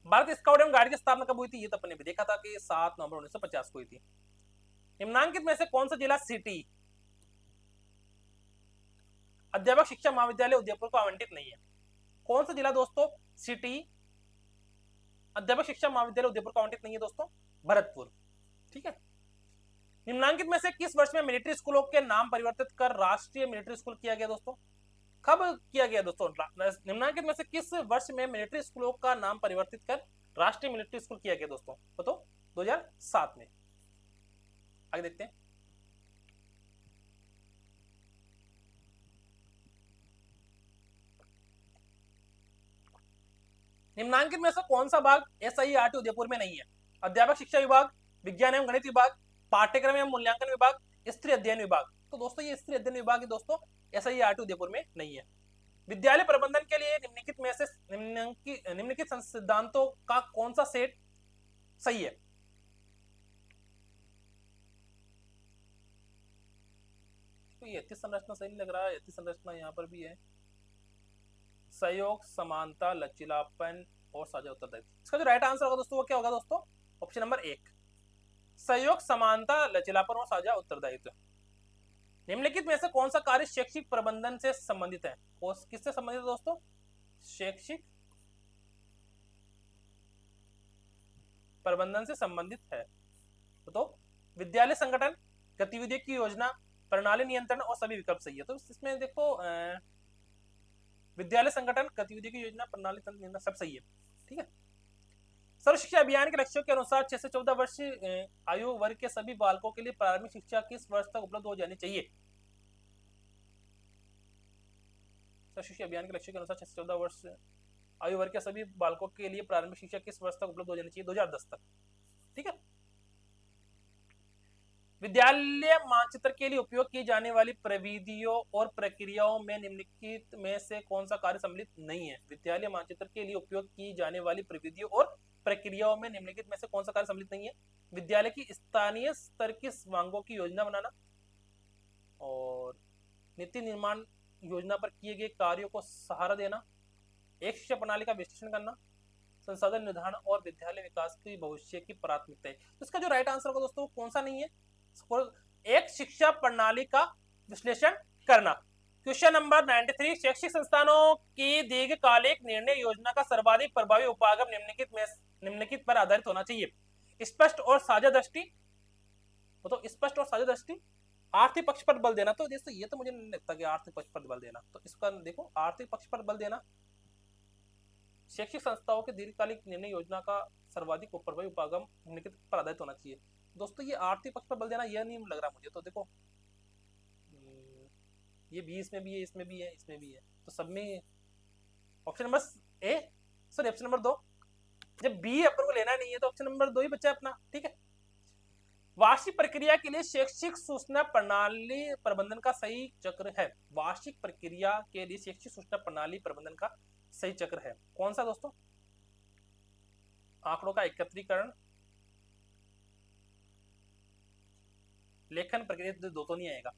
Speaker 1: भारत स्काउट एवं गाइड की स्थापना कब हुई थी? ये तो अपने भी देखा था कि 7 नवंबर 1950 को हुई थी। निम्नांकित में से कौन सा जिला सिटी अध्यापक शिक्षा महाविद्यालय उदयपुर को आवंटित नहीं है? कौन सा जिला दोस्तों सिटी अध्यापक शिक्षा महाविद्यालय उदयपुर को आवंटित नहीं है दोस्तों? भरतपुर, ठीक है। निम्नांकित में से किस वर्ष में मिलिट्री स्कूलों के नाम परिवर्तित कर राष्ट्रीय मिलिट्री स्कूल किया गया दोस्तों? कब किया गया दोस्तों? निम्नांकित में से किस वर्ष में मिलिट्री स्कूलों का नाम परिवर्तित कर राष्ट्रीय मिलिट्री स्कूल किया गया दोस्तों? बताओ। 2007 में। आगे देखते हैं। निम्नांकित में से कौन सा भाग SIERT उदयपुर में नहीं है? अध्यापक शिक्षा विभाग, विज्ञान एवं गणित विभाग, पाठ्यक्रम एवं मूल्यांकन विभाग, स्त्री अध्ययन विभाग। तो दोस्तों ये स्त्री अध्ययन विभाग दोस्तों SIERT उदयपुर में नहीं है। विद्यालय प्रबंधन के लिए निम्नलिखित में से निम्नलिखित सिद्धांतों का कौन सा सेट सही है? तो ये संरचना सही नहीं लग रहा है। संरचना यहाँ पर भी है। सहयोग, समानता, लचीलापन और साझा उत्तरदायित्व। इसका जो राइट आंसर होगा दोस्तों वो क्या होगा दोस्तों? ऑप्शन नंबर 1, सहयोग, समानता, लचीलापन और साझा उत्तरदायित्व। निम्नलिखित में से कौन सा कार्य शैक्षिक प्रबंधन से संबंधित है? किससे संबंधित है दोस्तों? शैक्षिक प्रबंधन से संबंधित है। तो विद्यालय संगठन, गतिविधियों की योजना, प्रणाली नियंत्रण और सभी विकल्प सही है। तो इसमें देखो विद्यालय संगठन, गतिविधि की योजना, प्रणाली नियंत्रण सब सही है, ठीक है। सर्व शिक्षा अभियान के लक्ष्यों के अनुसार 6 से 14 वर्ष आयु वर्ग के सभी बालकों के लिए प्रारंभिक शिक्षा किस वर्ष तक उपलब्ध हो जानी चाहिए? सर्व शिक्षा अभियान के लक्ष्यों के अनुसार 6 से 14 वर्ष आयु वर्ग के सभी बालकों के लिए प्रारंभिक शिक्षा किस वर्ष तक उपलब्ध हो जानी चाहिए? 2010 तक, ठीक है। विद्यालय मानचित्र के लिए उपयोग की जाने वाली प्रविधियों और प्रक्रियाओं में निम्नलिखित में से कौन सा कार्य सम्मिलित नहीं है? विद्यालय मानचित्र के लिए उपयोग की जाने वाली प्रविधियों और प्रक्रियाओं में निम्नलिखित में से कौन सा कार्य सम्मिलित नहीं है? विद्यालय की स्थानीय स्तर की मांगों की योजना बनाना और नीति निर्माण योजना पर किए गए कार्यों को सहारा देना, एक शिक्षा प्रणाली का विश्लेषण करना, संसाधन निर्धारण और विद्यालय विकास की भविष्य की प्राथमिकताएं। तो इसका जो राइट आंसर होगा दोस्तों कौन सा नहीं है? एक शिक्षा प्रणाली का विश्लेषण करना। क्वेश्चन नंबर 93, शैक्षिक संस्थानों की दीर्घकालिक निर्णय योजना का सर्वाधिक प्रभावी उपागम निम्नलिखित पर आधारित होना चाहिए। स्पष्ट और साझा दृष्टि, तो स्पष्ट और साझा दृष्टि, आर्थिक पक्ष पर बल देना। तो जैसे ये तो मुझे नहीं लगता कि आर्थिक पक्ष पर बल देना, तो इसका देखो आर्थिक पक्ष पर बल देना, शैक्षिक संस्थाओं के दीर्घकालिक निर्णय योजना का सर्वाधिक प्रभावी उपागम निम्नलिखित पर आधारित होना चाहिए। दोस्तों ये आर्थिक पक्ष पर बल देना यह नहीं लग रहा मुझे। तो देखो ये भी इसमें भी है, इसमें भी है, इसमें भी है, तो सब में option number A, sorry option number 2। जब बी अपन को लेना नहीं है तो ऑप्शन नंबर 2 ही बचा अपना, ठीक है। वार्षिक प्रक्रिया के लिए शैक्षिक सूचना प्रणाली प्रबंधन का सही चक्र है। वार्षिक प्रक्रिया के लिए शैक्षिक सूचना प्रणाली प्रबंधन का सही चक्र है कौन सा दोस्तों? आंकड़ों का एकत्रीकरण, लेखन प्रक्रिया, दो तो नहीं आएगा,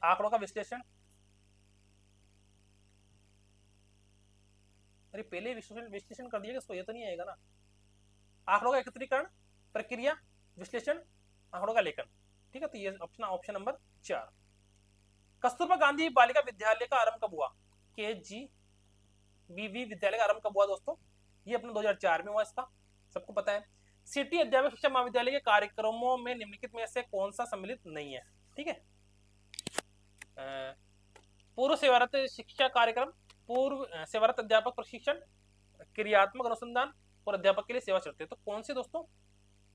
Speaker 1: आंकड़ों का विश्लेषण, अरे पहले विश्लेषण कर दिया, इसको ये तो नहीं आएगा ना। आंकड़ों का एकत्रीकरण, प्रक्रिया, विश्लेषण, आंकड़ों का लेखन। ठीक है, तो ये ऑप्शन नंबर 4। कस्तूरबा गांधी बालिका विद्यालय का आरंभ कब हुआ? KGBV विद्यालय का आरंभ कब हुआ दोस्तों? ये अपने 2004 में हुआ, इसका सबको पता है। सिटी अध्यापक शिक्षा महाविद्यालय के कार्यक्रमों में निम्नलिखित में से कौन सा सम्मिलित नहीं है? ठीक है, पूर्व सेवारत शिक्षा कार्यक्रम, पूर्व सेवारत अध्यापक प्रशिक्षण, क्रियात्मक अनुसंधान और अध्यापक के लिए सेवा शर्तें। तो कौन से दोस्तों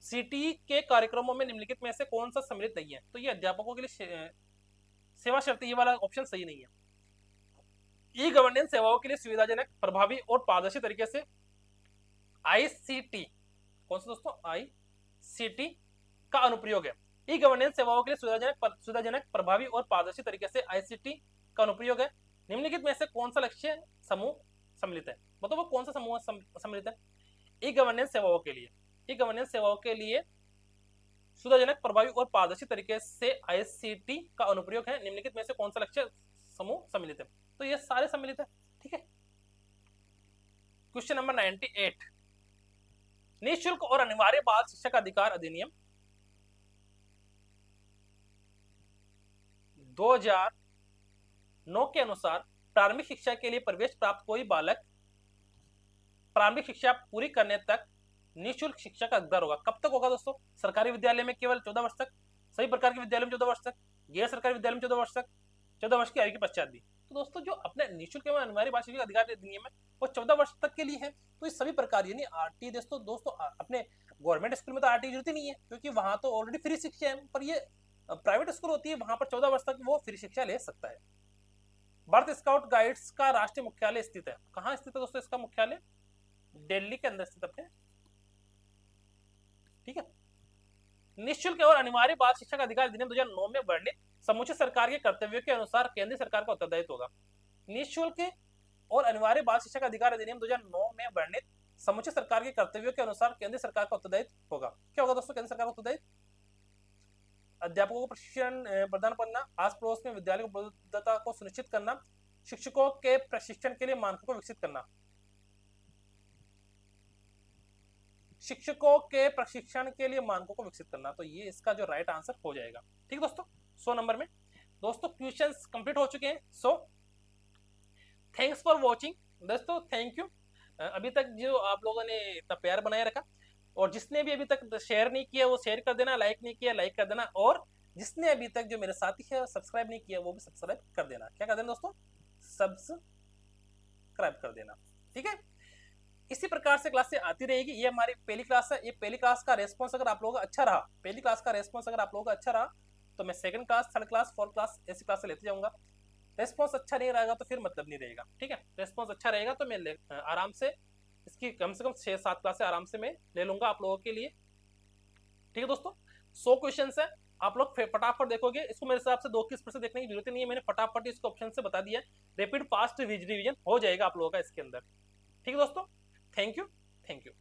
Speaker 1: सिटी के कार्यक्रमों में निम्नलिखित में से कौन सा सम्मिलित नहीं है? तो ये अध्यापकों के लिए सेवा शर्तें, ये वाला ऑप्शन सही नहीं है। ई गवर्नेंस सेवाओं के लिए सुविधाजनक, प्रभावी और पारदर्शी तरीके से ICT, कौन सा दोस्तों? ICT का अनुप्रयोग है। ई गवर्नेंस सेवाओं के लिए सुविधाजनक, प्रभावी और पारदर्शी तरीके से ICT का अनुप्रयोग है। निम्नलिखित में से कौन सा लक्ष्य समूह सम्मिलित है? मतलब वो कौन सा समूह सम्मिलित है? ई गवर्नेंस सेवाओं के लिए, ई गवर्नेंस सेवाओं के लिए सुविधाजनक, प्रभावी और पारदर्शी तरीके से ICT का अनुप्रयोग है। निम्नलिखित में से कौन सा लक्ष्य समूह सम्मिलित है? तो ये सारे सम्मिलित है। ठीक है, क्वेश्चन नंबर 98, निःशुल्क और अनिवार्य बाल शिक्षा अधिकार अधिनियम 2009 के अनुसार प्रारंभिक शिक्षा के लिए प्रवेश प्राप्त कोई बालक प्रारंभिक शिक्षा पूरी करने तक निःशुल्क शिक्षा का हकदार होगा। कब तक होगा दोस्तों? सरकारी विद्यालय में केवल 14 वर्ष तक, सभी प्रकार के विद्यालय में 14 वर्ष तक, गैर सरकारी विद्यालय में 14 वर्ष तक, 14 वर्ष की आयु के पश्चात भी। तो दोस्तों जो अपने निःशुल्क एवं अनिवार्य बाल शिक्षा अधिकार अधिनियम है वो 14 वर्ष तक के लिए है। तो ये सभी प्रकार यानी RT दोस्तों अपने गवर्नमेंट स्कूल में तो RT की जरूरत ही नहीं है, क्योंकि वहां तो ऑलरेडी फ्री शिक्षा है। पर ये प्राइवेट स्कूल होती है, वहां पर 14 वर्ष तक वो फ्री शिक्षा ले सकता है। भारत स्काउट गाइड्स का राष्ट्रीय मुख्यालय स्थित है, कहाँ स्थित है दोस्तों? इसका मुख्यालय दिल्ली के अंदर स्थित अपने। ठीक है, निःशुल्क और अनिवार्य बाल शिक्षा का अधिकार अधिनियम 2009 में वर्णित समूचे सरकार के कर्तव्यों के अनुसार केंद्र सरकार का उत्तरदायित्व होगा। निःशुल्क और अनिवार्य बाल शिक्षा का अधिकार अधिनियम 2009 में वर्णित समूचे सरकार के कर्तव्यों के अनुसार केंद्र सरकार का उत्तरदायित्व होगा। क्या होगा दोस्तों केंद्र सरकार का उत्तरदायित्व? अध्यापकों को प्रशिक्षण प्रदान करना, आस पड़ोस में विद्यालय की उपलब्धता को सुनिश्चित करना, शिक्षकों के प्रशिक्षण के लिए मानकों को विकसित करना, शिक्षकों के प्रशिक्षण के लिए मानकों को विकसित करना। तो ये इसका जो राइट आंसर हो जाएगा। ठीक दोस्तों, 100 नंबर में दोस्तों क्वेश्चंस कंप्लीट हो चुके हैं। सो थैंक्स फॉर वॉचिंग दोस्तों, थैंक यू। अभी तक जो आप लोगों ने इतना प्यार बनाए रखा, और जिसने भी अभी तक शेयर नहीं किया वो शेयर कर देना, लाइक नहीं किया लाइक कर देना, और जिसने अभी तक जो मेरे साथी है सब्सक्राइब नहीं किया वो भी सब्सक्राइब कर देना। क्या कर देना दोस्तों? सब्सक्राइब कर देना। ठीक है, इसी प्रकार से क्लास से आती रहेगी। ये हमारी पहली क्लास है। ये पहली क्लास का रेस्पॉन्स अगर आप लोगों का अच्छा रहा, पहली क्लास का रेस्पॉन्स अगर आप लोगों का अच्छा रहा, तो मैं second class, third class, fourth class ऐसी क्लास से लेते जाऊंगा। रेस्पॉन्स अच्छा नहीं रहेगा तो फिर मतलब नहीं रहेगा। ठीक है, रेस्पॉन्स अच्छा रहेगा तो मैं आराम से इसकी कम से कम 6-7 क्लास आराम से मैं ले लूंगा आप लोगों के लिए। ठीक है दोस्तों, 100 क्वेश्चन है, आप लोग फटाफट देखोगे। इसको मेरे हिसाब से 2 की स्पीड से देखने की जरूरत नहीं है, मैंने फटाफट इसको ऑप्शन से बता दिया। रैपिड फास्ट रिवीजन हो जाएगा आप लोगों का इसके अंदर। ठीक है दोस्तों, थैंक यू।